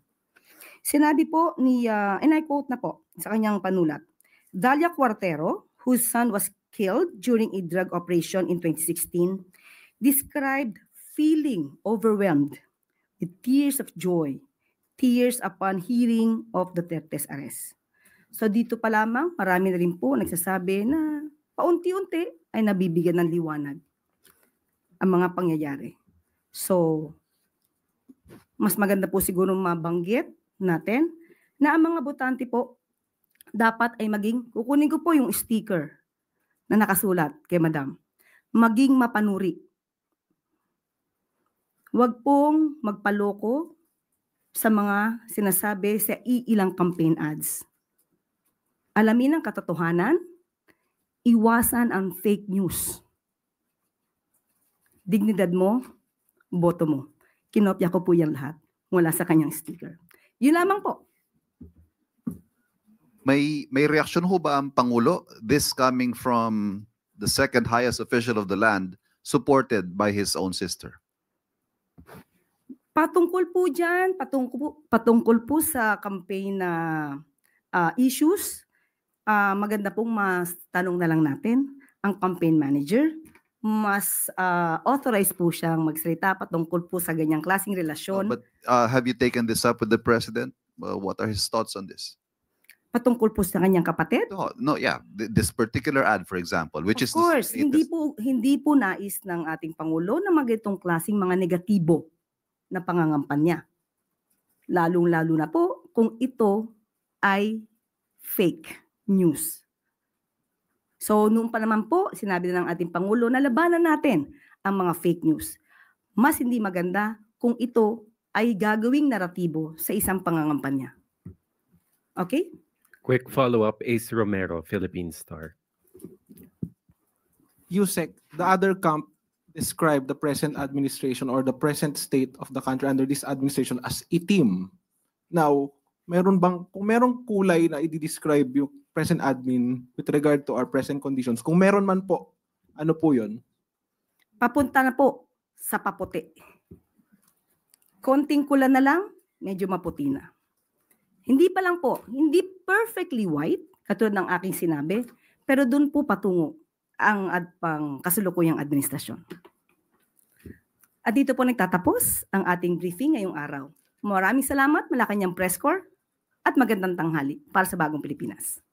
Sinabi po ni, and I quote na po sa kanyang panulat, Dalia Cuartero, whose son was killed during a drug operation in 2016, described feeling overwhelmed with tears of joy, tears upon hearing of Duterte's arrest. So dito pa lamang, marami na rin po nagsasabi na paunti-unti ay nabibigyan ng liwanag ang mga pangyayari. So, mas maganda po siguro mabanggit natin na ang mga botante po dapat ay maging, kukunin ko po yung sticker na nakasulat kay Madam, maging mapanuri. Huwag pong magpaloko sa mga sinasabi sa iilang campaign ads. Alamin ang katotohanan, iwasan ang fake news. Dignidad mo, boto mo. Kinopya ko po yan lahat mula sa kanyang sticker. Yun lamang po. May reaksyon ho ba ang Pangulo? This coming from the second highest official of the land, supported by his own sister. Patungkol po dyan, patungkol po sa campaign na issues, maganda pong mas tanong na lang natin ang campaign manager. Mas authorized po siyang magsalita patungkol po sa ganyang klaseng relasyon. But have you taken this up with the president? What are his thoughts on this? Patungkol po sa kanyang kapatid? No, yeah. This particular ad, for example, which is Of course, hindi po nais ng ating Pangulo na magitong klaseng mga negatibo na pangangampanya. Lalong-lalo na po kung ito ay fake news. So noon pa naman po, sinabi na ng ating Pangulo na labanan natin ang mga fake news. Mas hindi maganda kung ito ay gagawing naratibo sa isang pangangampanya. Okay? Quick follow-up, Ace Romero, Philippine Star. Yusek, the other camp described the present administration or the present state of the country under this administration as itim. Now, kung merong kulay na i-describe yung present admin with regard to our present conditions, kung meron man po, ano po yun? Papunta na po sa paputi. Konting kulan na lang, medyo maputi na. Hindi pa lang po, hindi perfectly white, katulad ng aking sinabi, pero doon po patungo ang pang kasalukuyang administrasyon. At dito po nagtatapos ang ating briefing ngayong araw. Maraming salamat, Malacanang Press Corps, at magandang tanghali para sa Bagong Pilipinas.